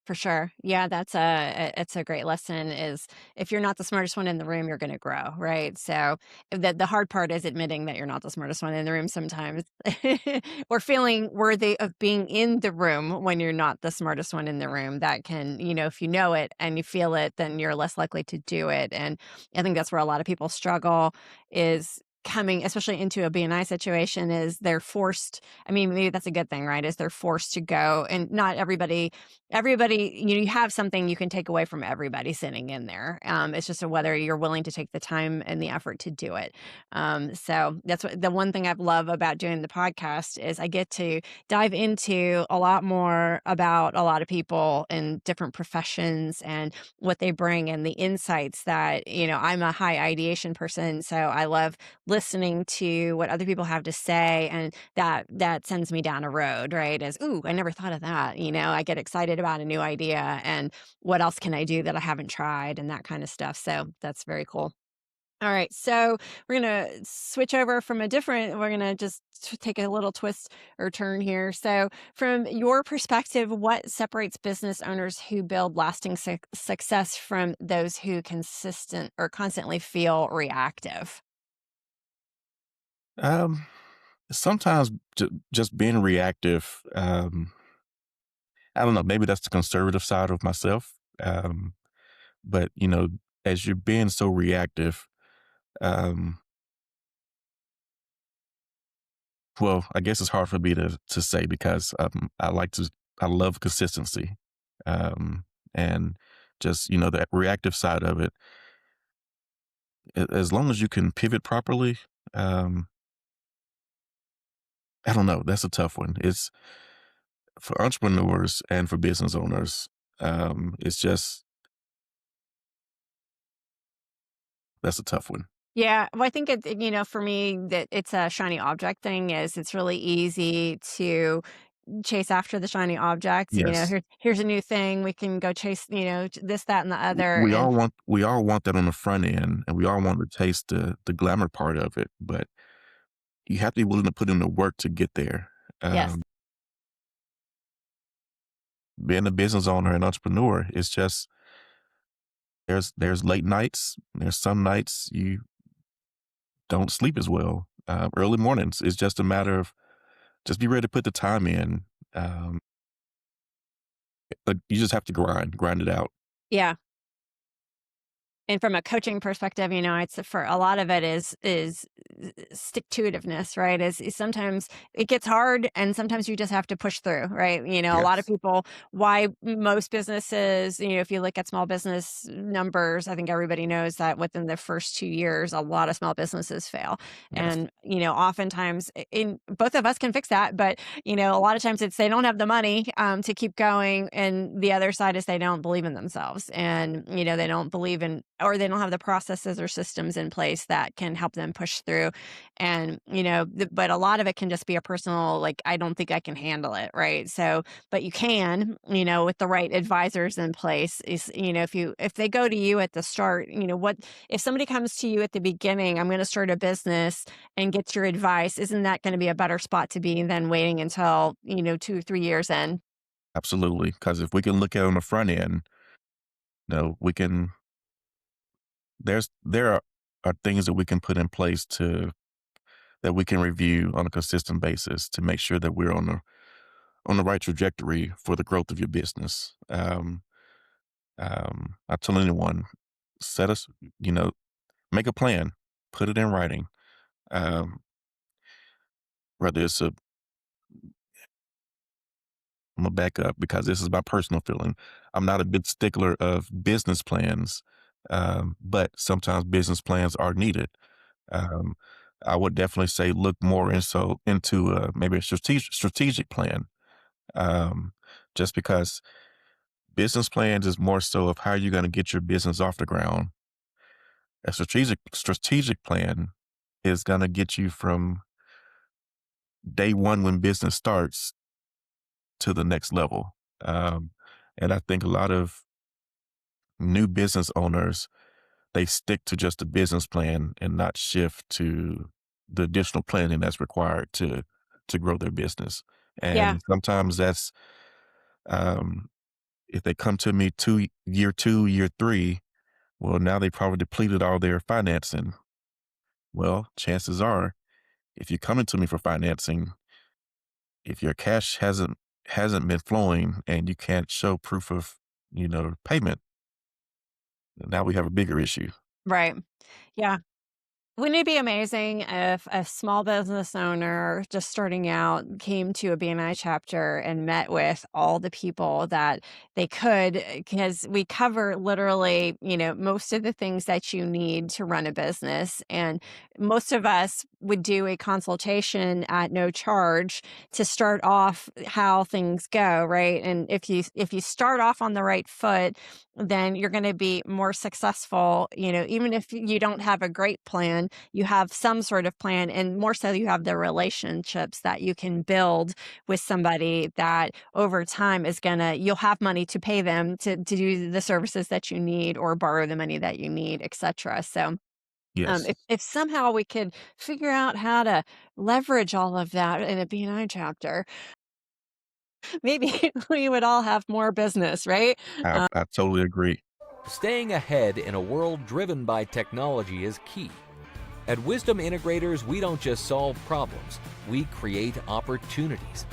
For sure. Yeah, it's a great lesson is if you're not the smartest one in the room, you're going to grow, right? So the hard part is admitting that you're not the smartest one in the room sometimes or feeling worthy of being in the room when you're not the smartest one in the room. That can, if you know it and you feel it, then you're less likely to do it. And I think that's where a lot of people struggle is coming especially into a BNI situation is they're forced. I mean, maybe that's a good thing, right? Is they're forced to go and not everybody, you have something you can take away from everybody sitting in there. It's just whether you're willing to take the time and the effort to do it. So that's what the one thing I love about doing the podcast is I get to dive into a lot more about a lot of people in different professions and what they bring and the insights that, I'm a high ideation person. So I love listening to what other people have to say. And that sends me down a road, right? As, ooh, I never thought of that. I get excited about a new idea and what else can I do that I haven't tried and that kind of stuff. So that's very cool. All right. So we're going to switch over from we're going to just take a little twist or turn here. So, from your perspective, what separates business owners who build lasting success from those who consistent or constantly feel reactive? Um, Sometimes just being reactive, I don't know, maybe that's the conservative side of myself. But, as you're being so reactive, um, well, I guess it's hard for me to say because I love consistency. And just, the reactive side of it, as long as you can pivot properly, um, I don't know, that's a tough one. It's for entrepreneurs and for business owners. It's just, that's a tough one. Yeah, well, I think for me that it's a shiny object thing is it's really easy to chase after the shiny objects. Yes. Here's a new thing we can go chase, this, that, and the other. And We all want that on the front end, and we all want to taste the glamour part of it, but you have to be willing to put in the work to get there. yes, Um, Being a business owner and entrepreneur is just there's late nights, there's some nights you don't sleep as well. Early mornings, it's just a matter of just be ready to put the time in. Um, but you just have to grind it out. yeah. And from a coaching perspective, it's for a lot of it is stick to itiveness, right? Is sometimes it gets hard and sometimes you just have to push through, right? A lot of Yes, people, why most businesses, if you look at small business numbers, I think everybody knows that within the first 2 years, a lot of small businesses fail. yes, And, oftentimes in both of us can fix that, but a lot of times it's they don't have the money to keep going. And the other side is they don't believe in themselves and, they don't believe in or they don't have the processes or systems in place that can help them push through. And, but a lot of it can just be a personal, like, I don't think I can handle it. Right. So, but you can, with the right advisors in place is, if they go to you at the start, if somebody comes to you at the beginning, I'm going to start a business and get your advice, isn't that going to be a better spot to be than waiting until, 2 or 3 years in? Absolutely. Because if we can look at it on the front end, we can there are things that we can put in place to that we can review on a consistent basis to make sure that we're on the right trajectory for the growth of your business. I tell anyone, set us, you know, make a plan, put it in writing. Um, whether it's a, I'm gonna back up because this is my personal feeling. I'm not a big stickler of business plans, but sometimes business plans are needed. Um, I would definitely say look more into maybe a strategic plan. Um, just because business plans is more so of how you're going to get your business off the ground. A strategic plan is going to get you from day one when business starts to the next level. Um, and I think a lot of new business owners, they stick to just a business plan and not shift to the additional planning that's required to grow their business. Yeah. And sometimes that's um, if they come to me year 3, well, now they probably depleted all their financing. Well, chances are, if you're coming to me for financing, if your cash hasn't been flowing and you can't show proof of, payment, now we have a bigger issue. Right. Yeah. Wouldn't it be amazing if a small business owner just starting out came to a BNI chapter and met with all the people that they could? Because we cover literally, most of the things that you need to run a business. And most of us would do a consultation at no charge to start off how things go, right? And if you start off on the right foot, then you're going to be more successful, even if you don't have a great plan, you have some sort of plan, and more so you have the relationships that you can build with somebody that over time is gonna you'll have money to pay them to do the services that you need or borrow the money that you need, etc. So Yes. if somehow we could figure out how to leverage all of that in a BNI chapter, maybe we would all have more business, right? I totally agree. Staying ahead in a world driven by technology is key. At Wisdom Integrators, we don't just solve problems, we create opportunities.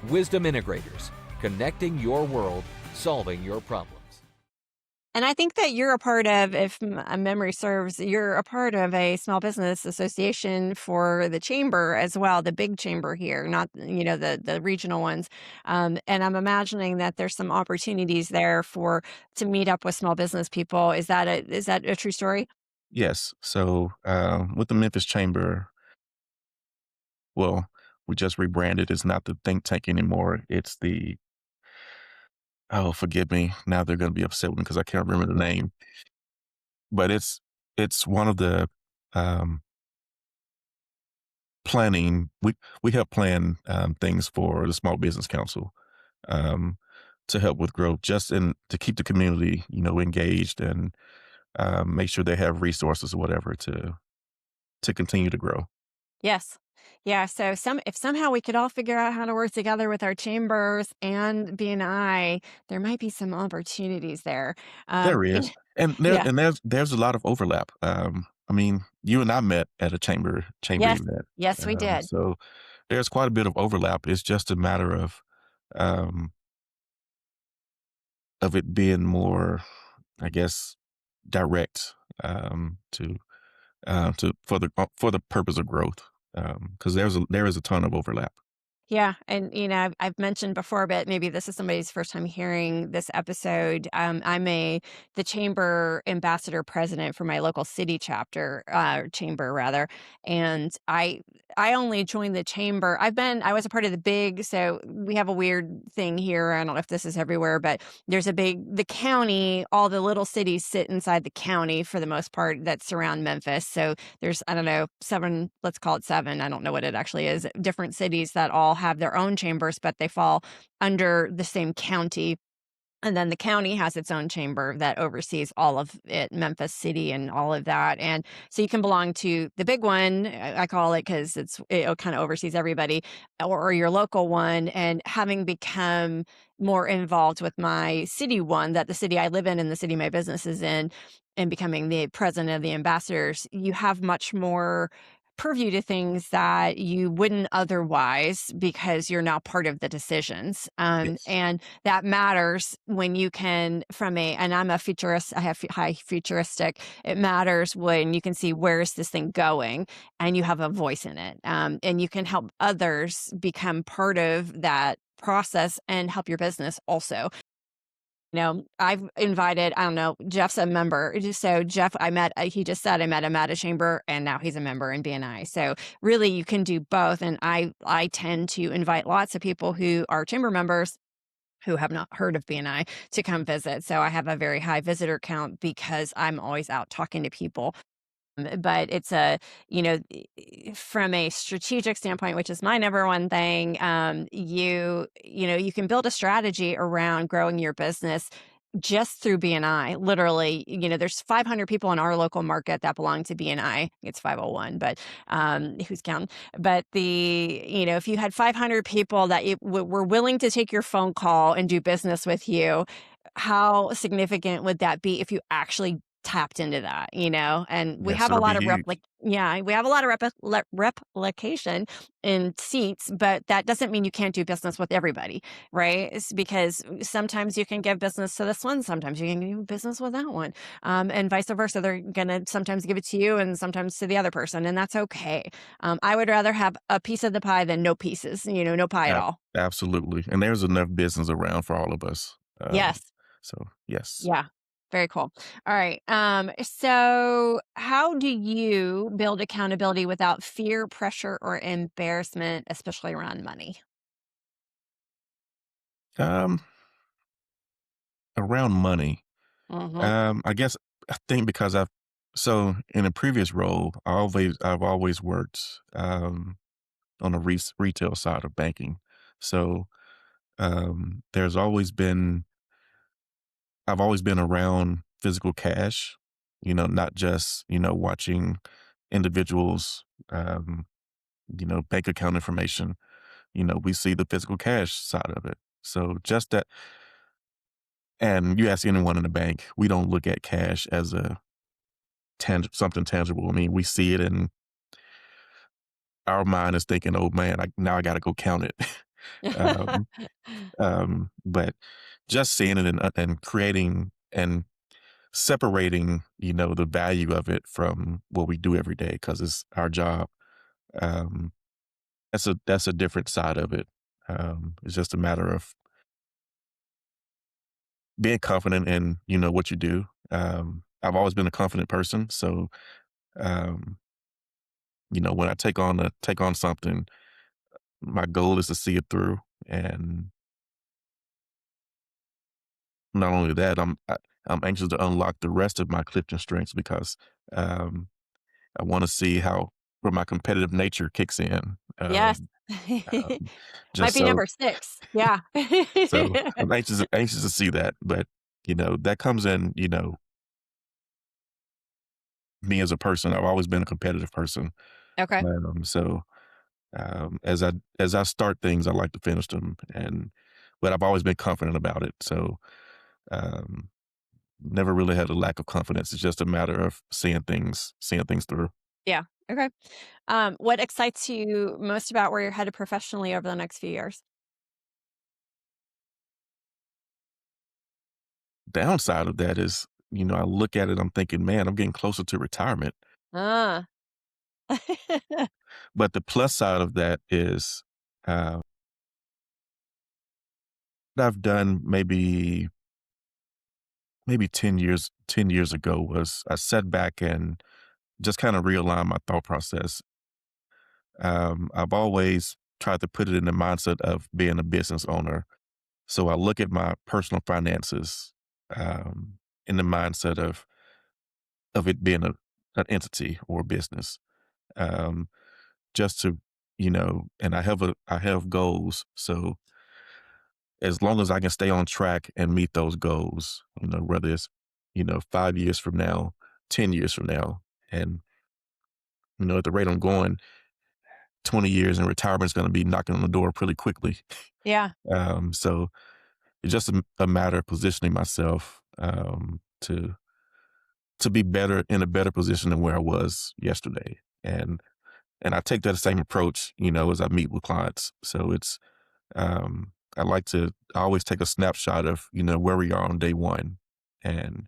Wisdom Integrators, connecting your world, solving your problems. And I think that you're a part of, if memory serves, you're a part of a small business association for the chamber as well, the big chamber here, not the regional ones. And I'm imagining that there's some opportunities there for to meet up with small business people. Is that a true story? Yes. So with the Memphis Chamber, well, we just rebranded. It's not the think tank anymore. It's the oh, forgive me. Now they're going to be upset with me because I can't remember the name. But it's one of the um, planning. We help plan things for the Small Business Council um, to help with growth, just in to keep the community, engaged and make sure they have resources or whatever to continue to grow. Yes. Yeah, so if somehow we could all figure out how to work together with our chambers and BNI, there might be some opportunities there. There is, and Yeah. there's a lot of overlap. I mean, you and I met at a chamber Yes. event, Yes, we did. so there's quite a bit of overlap. It's just a matter um, of it being more, I guess, direct to for the purpose of growth, because there is a ton of overlap. Yeah, and I've mentioned before, but maybe this is somebody's first time hearing this episode. I'm the chamber ambassador president for my local city chapter, chamber rather, and I only joined the chamber. I was a part of the big, so we have a weird thing here. I don't know if this is everywhere, but there's the county. All the little cities sit inside the county for the most part that surround Memphis. So there's, I don't know, 7, let's call it 7, I don't know what it actually is, different cities that all have their own chambers, but they fall under the same county. And then the county has its own chamber that oversees all of it, Memphis City and all of that. And so you can belong to the big one, I call it, because it kind of oversees everybody, or your local one. And having become more involved with my city one, that the city I live in and the city my business is in, and becoming the president of the ambassadors, you have much more purview to things that you wouldn't otherwise because you're now part of the decisions. Yes. And that matters when you can, and I'm a futurist, I have high futuristic. It matters when you can see where is this thing going and you have a voice in it. And you can help others become part of that process and help your business also. I've invited, I don't know, Jeff's a member. So Jeff, he just said I met him at a chamber and now he's a member in BNI. So really you can do both. And I tend to invite lots of people who are chamber members who have not heard of BNI to come visit. So I have a very high visitor count because I'm always out talking to people. But it's from a strategic standpoint, which is my number one thing, you can build a strategy around growing your business just through BNI. Literally, there's 500 people in our local market that belong to BNI. It's 501, but who's counting? But if you had 500 people that were willing to take your phone call and do business with you, how significant would that be if you actually tapped into that, and we Yes, have a that'll be lot of huge. we have a lot of replication in seats, but that doesn't mean you can't do business with everybody, right? It's because sometimes you can give business to this one, sometimes you can do business with that one, and vice versa. They're gonna sometimes give it to you and sometimes to the other person, and that's okay. I would rather have a piece of the pie than no pieces, no pie at all. Absolutely, and there's enough business around for all of us. Yes. So yes. Yeah. Very cool. All right. So how do you build accountability without fear, pressure, or embarrassment, especially around money? Um, Around money, Hmm. I guess I think because in a previous role, I've always worked on the retail side of banking. So there's always been I've always been around physical cash, not just, watching individuals, bank account information. We see the physical cash side of it. So just that, and you ask anyone in the bank, we don't look at cash as something tangible. I mean, we see it and our mind is thinking, oh man, now I got to go count it. um, but just seeing it and creating and separating, the value of it from what we do every day because it's our job. Um, that's a different side of it. It's just a matter of being confident in what you do. I've always been a confident person, so um, when I take on something, my goal is to see it through. And not only that, I'm anxious to unlock the rest of my Clifton strengths because um, I want to see how where my competitive nature kicks in. Yes. Um, Might just be number 6. Yeah. I'm anxious to see that, but that comes in, me as a person. I've always been a competitive person. Okay. So as I start things, I like to finish them, but I've always been confident about it. So um, never really had a lack of confidence. It's just a matter of seeing things through. Yeah. Okay. What excites you most about where you're headed professionally over the next few years? Downside of that is, I look at it, I'm thinking, man, I'm getting closer to retirement. Ah. But the plus side of that is, I've done maybe 10 years ago was I sat back and just kind of realigned my thought process. I've always tried to put it in the mindset of being a business owner. So I look at my personal finances in the mindset of it being an entity or a business. Um, just to, and I have goals. So as long as I can stay on track and meet those goals, whether it's, 5 years from now, 10 years from now, and, at the rate I'm going, 20 years and retirement is going to be knocking on the door pretty quickly. Yeah. So it's just a matter of positioning myself to be better in a better position than where I was yesterday. And I take that same approach, as I meet with clients. So I always take a snapshot of, where we are on day one. And,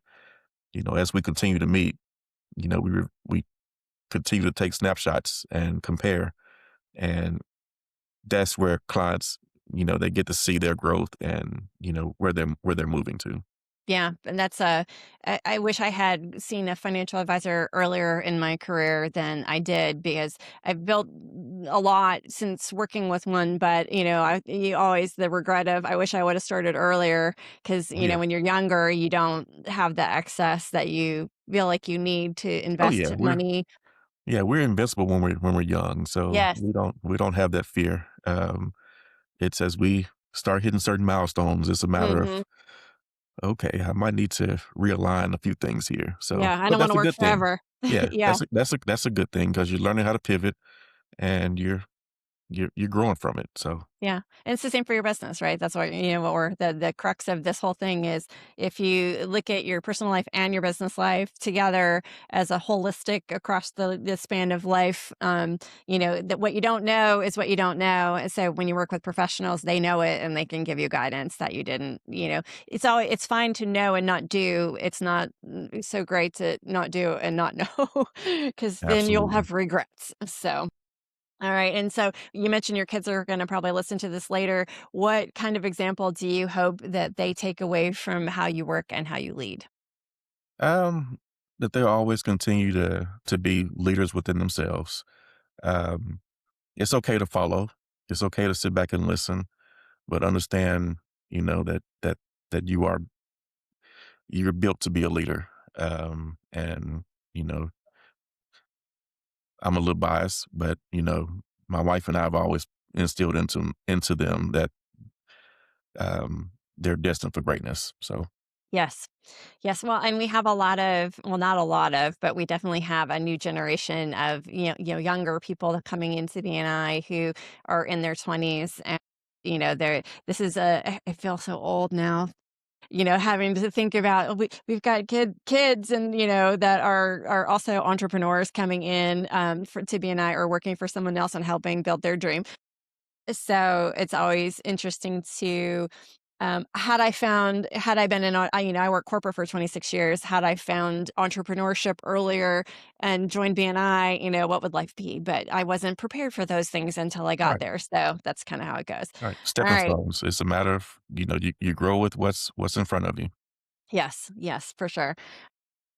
as we continue to meet, we continue to take snapshots and compare. And that's where clients, they get to see their growth and, where they're moving to. Yeah, and that's I wish I had seen a financial advisor earlier in my career than I did because I've built a lot since working with one. But you always the regret of I wish I would have started earlier because Yeah. when you're younger, you don't have the excess that you feel like you need to Oh yeah. invest money. We're invincible when we're young. So Yes. we don't have that fear. It's as we start hitting certain milestones, it's a matter of, Hmm. okay, I might need to realign a few things here. So, Yeah, I but don't want that's to a work good thing. forever. Yeah, Yeah. that's a good thing because you're learning how to pivot and you're growing from it. So, Yeah, and it's the same for your business, right? That's why, what we're the crux of this whole thing is if you look at your personal life and your business life together as a holistic across the span of life, that what you don't know is what you don't know. And so when you work with professionals, they know it and they can give you guidance that you didn't, it's fine to know and not do. It's not so great to not do and not know because then you'll absolutely. have regrets. So all right. And so you mentioned your kids are going to probably listen to this later. What kind of example do you hope that they take away from how you work and how you lead? Um, that they'll always continue to be leaders within themselves. Um, it's okay to follow. It's okay to sit back and listen, but understand, that you're built to be a leader. And you know, I'm a little biased, but my wife and I have always instilled into them that they're destined for greatness. So, Yes. Yes. Well, and we have a lot of, well, not a lot of, but we definitely have a new generation of, younger people that coming into BNI who are in their 20s. And, this is I feel so old now, having to think about we've got kids and that are also entrepreneurs coming in for to BNI or working for someone else and helping build their dream. So it's always interesting to had I been in, I worked corporate for 26 years. Had I found entrepreneurship earlier and joined BNI, what would life be? But I wasn't prepared for those things until I got right, there. So that's kind of how it goes. right, All stepping right. stones. It's a matter of you grow with what's in front of you. Yes. Yes, for sure.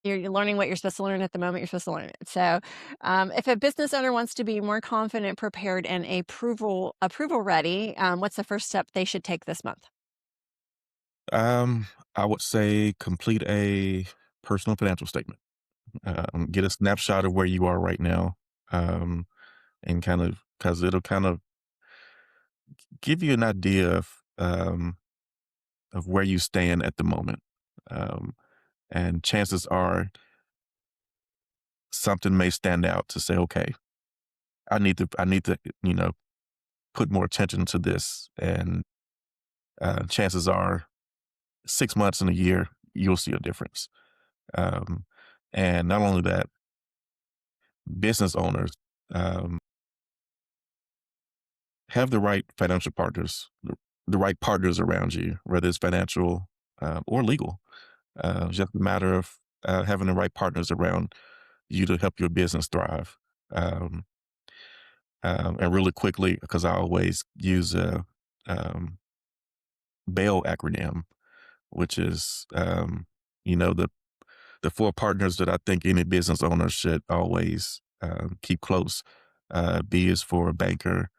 You're learning what you're supposed to learn at the moment you're supposed to learn it. So, if a business owner wants to be more confident, prepared, and approval ready, what's the first step they should take this month? I would say complete a personal financial statement. Get a snapshot of where you are right now, um, and kind of because it'll kind of give you an idea of where you stand at the moment. Um, and chances are something may stand out to say, okay, I need to, put more attention to this. And chances are 6 months in a year, you'll see a difference. Um, and not only that, business owners um, have the right financial partners, the right partners around you, whether it's financial or legal. It's just a matter of having the right partners around you to help your business thrive. Um, and really quickly, because I always use um, BAIL acronym, which is, you know, the four partners that I think any business owner should always keep close. B is for banker,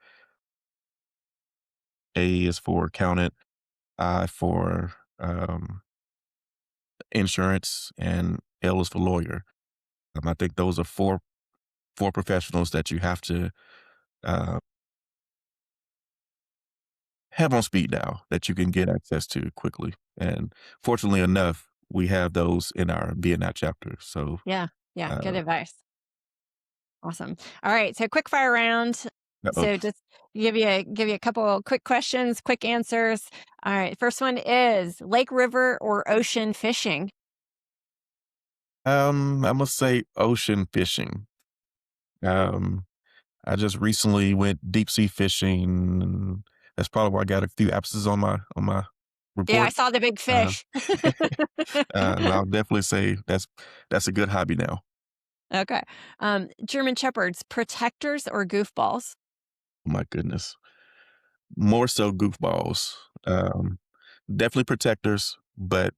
A is for accountant, I for insurance, and L is for lawyer. I think those are four professionals that you have to uh, have on speed dial that you can get access to quickly. And fortunately enough, we have those in our BNI chapter. So, Yeah. Yeah. Good uh, advice. Awesome. All right. So quick fire round. uh-oh. So just give you a couple quick questions, quick answers. All right. First one is lake, river, or ocean fishing. I must say ocean fishing. Um, I just recently went deep sea fishing, and that's probably why I got a few absences on my Yeah, I report. saw the big Uh, fish. I'll definitely say that's a good hobby now. Okay. German Shepherds, protectors or goofballs? Oh my goodness, more so goofballs. Um, Definitely protectors, but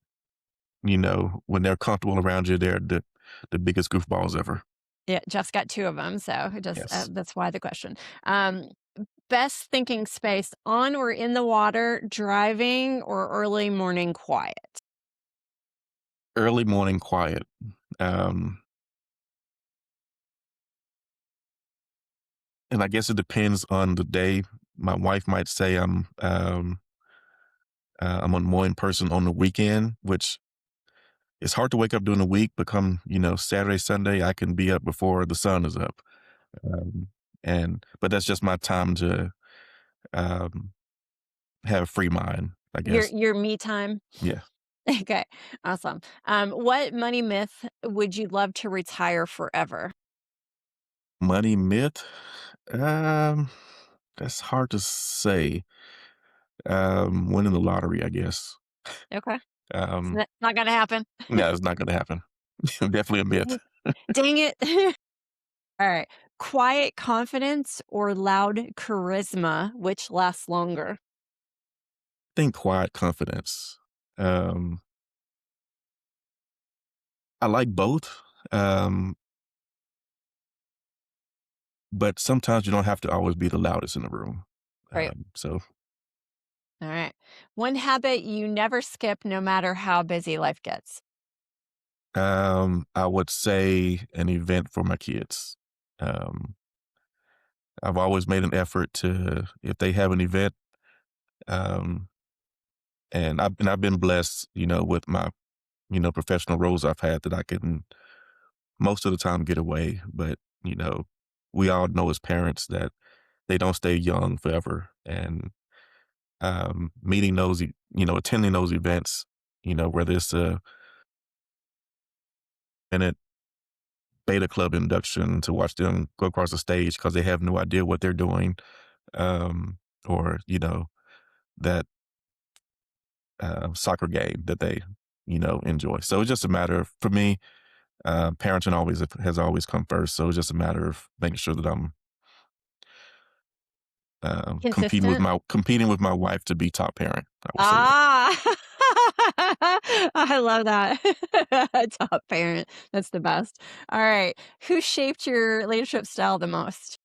when they're comfortable around you, they're the biggest goofballs ever. Yeah, Jeff's got two of them, so Yes, that's why the question. Um, Best thinking space on or in the water, driving or early morning quiet? early morning quiet. Um, and I guess it depends on the day. My wife might say I'm a morning person on the weekend, which it's hard to wake up during the week, but come, Saturday, Sunday, I can be up before the sun is up. Um, but that's just my time to um, have a free mind, I Your guess. your me time? Yeah. Okay, awesome. What money myth would you love to retire forever? Money myth? Um, that's hard to say. Winning the lottery, I guess. Okay. It's Um, not gonna happen. no, it's not going to happen. Definitely a myth. Dang it. All right. Quiet confidence or loud charisma, which lasts longer? Think quiet confidence. Um, I like both. Um, But sometimes you don't have to always be the loudest in the room. Right. So, All right. One habit you never skip no matter how busy life gets. I would say an event for my kids. Um, I've always made an effort to, if they have an event, um, and I've been blessed, with my, professional roles I've had that I can most of the time get away. But, you know, we all know as parents that they don't stay young forever. And meeting attending those events, whether it's a minute beta club induction to watch them go across the stage because they have no idea what they're doing, or that soccer game that they enjoy. So it's just a matter of, for me, parenting always has always come first. So it's just a matter of making sure that I'm Consistent. competing with my wife to be top parent. I will say that. Ah, I love that. Top parent. That's the best. All right. Who shaped your leadership style the most?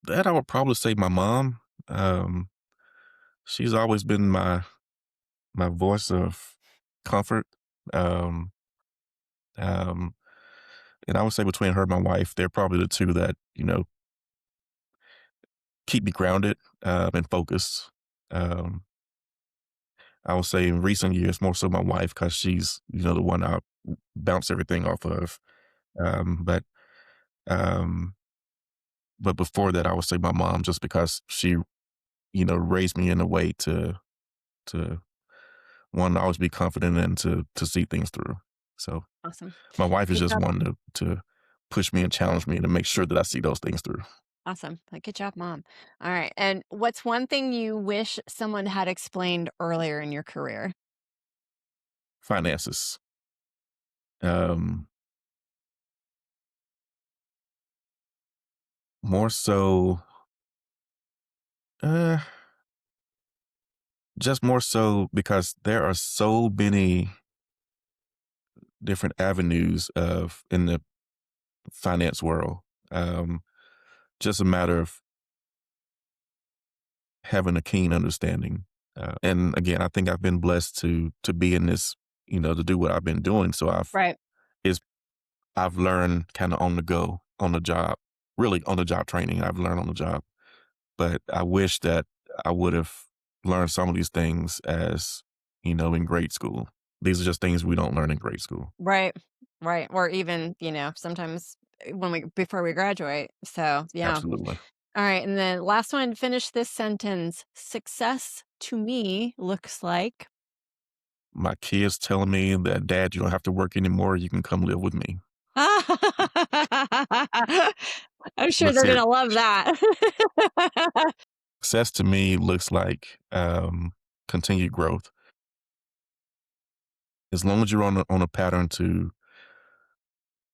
That I would probably say my mom. Um, she's always been my voice of comfort. Um, um, and I would say between her and my wife, they're probably the two that keep me grounded and focused. Um, I would say in recent years, more so my wife, because she's the one I bounce everything off of. Um, but um, but before that, I would say my mom, just because she raised me in a way to one to always be confident and to see things through. So Awesome. my wife is Good just job. one to push me and challenge me to make sure that I see those things through. Awesome. Good job, mom. All right. And what's one thing you wish someone had explained earlier in your career? Finances. Um, More so, uh, just more so because there are so many different avenues of in the finance world. Um, just a matter of having a keen understanding. And again, I think I've been blessed to be in this, to do what I've been doing. So Right. is I've learned kind of on the go, on the job, really on the job training. I've learned on the job, but I wish that I would have learned some of these things as in grade school. These are just things we don't learn in grade school. Right. Right. Or even, sometimes before we graduate. So, yeah. Absolutely. All right. And then last one, finish this sentence. Success to me looks like. My kids telling me that, Dad, you don't have to work anymore. You can come live with me. I'm sure Looks they're going here. to love that. Success to me looks like continued growth. As long as you're on a pattern to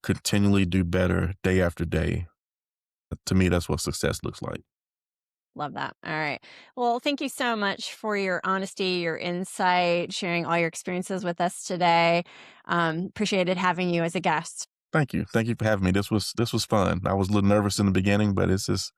continually do better day after day, to me, that's what success looks like. Love that. All right. Well, thank you so much for your honesty, your insight, sharing all your experiences with us today. Appreciated having you as a guest. Thank you. Thank you for having me. This was fun. I was a little nervous in the beginning, but this has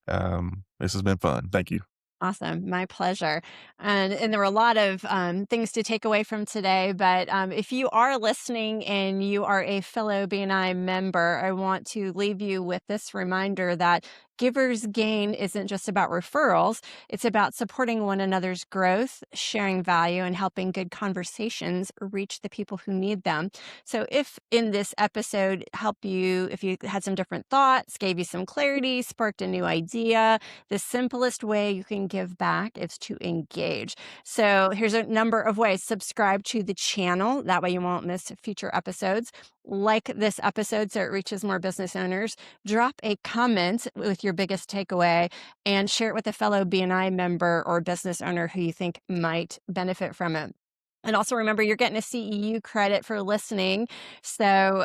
been fun. Thank you. Awesome. My pleasure. And there were a lot of things to take away from today. But if you are listening and you are a fellow BNI member, I want to leave you with this reminder that Givers Gain isn't just about referrals. It's about supporting one another's growth, sharing value, and helping good conversations reach the people who need them. So if in this episode helped you, if you had some different thoughts, gave you some clarity, sparked a new idea, the simplest way you can give back is to engage. So here's a number of ways. Subscribe to the channel. That way you won't miss future episodes. Like this episode so it reaches more business owners. Drop a comment with your biggest takeaway and share it with a fellow BNI member or business owner who you think might benefit from it. And also remember, you're getting a CEU credit for listening. So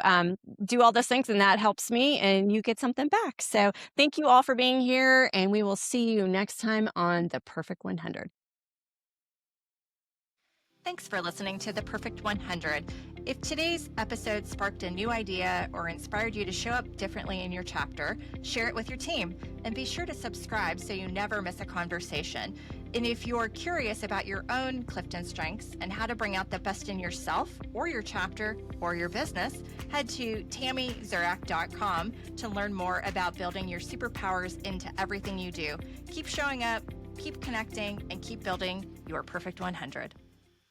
do all those things, and that helps me, and you get something back. So thank you all for being here, and we will see you next time on The Perfect 100. Thanks for listening to The Perfect 100. If today's episode sparked a new idea or inspired you to show up differently in your chapter, share it with your team. And be sure to subscribe so you never miss a conversation. And if you're curious about your own Clifton strengths and how to bring out the best in yourself or your chapter or your business, head to TammyZurak.com to learn more about building your superpowers into everything you do. Keep showing up, keep connecting, and keep building your perfect 100.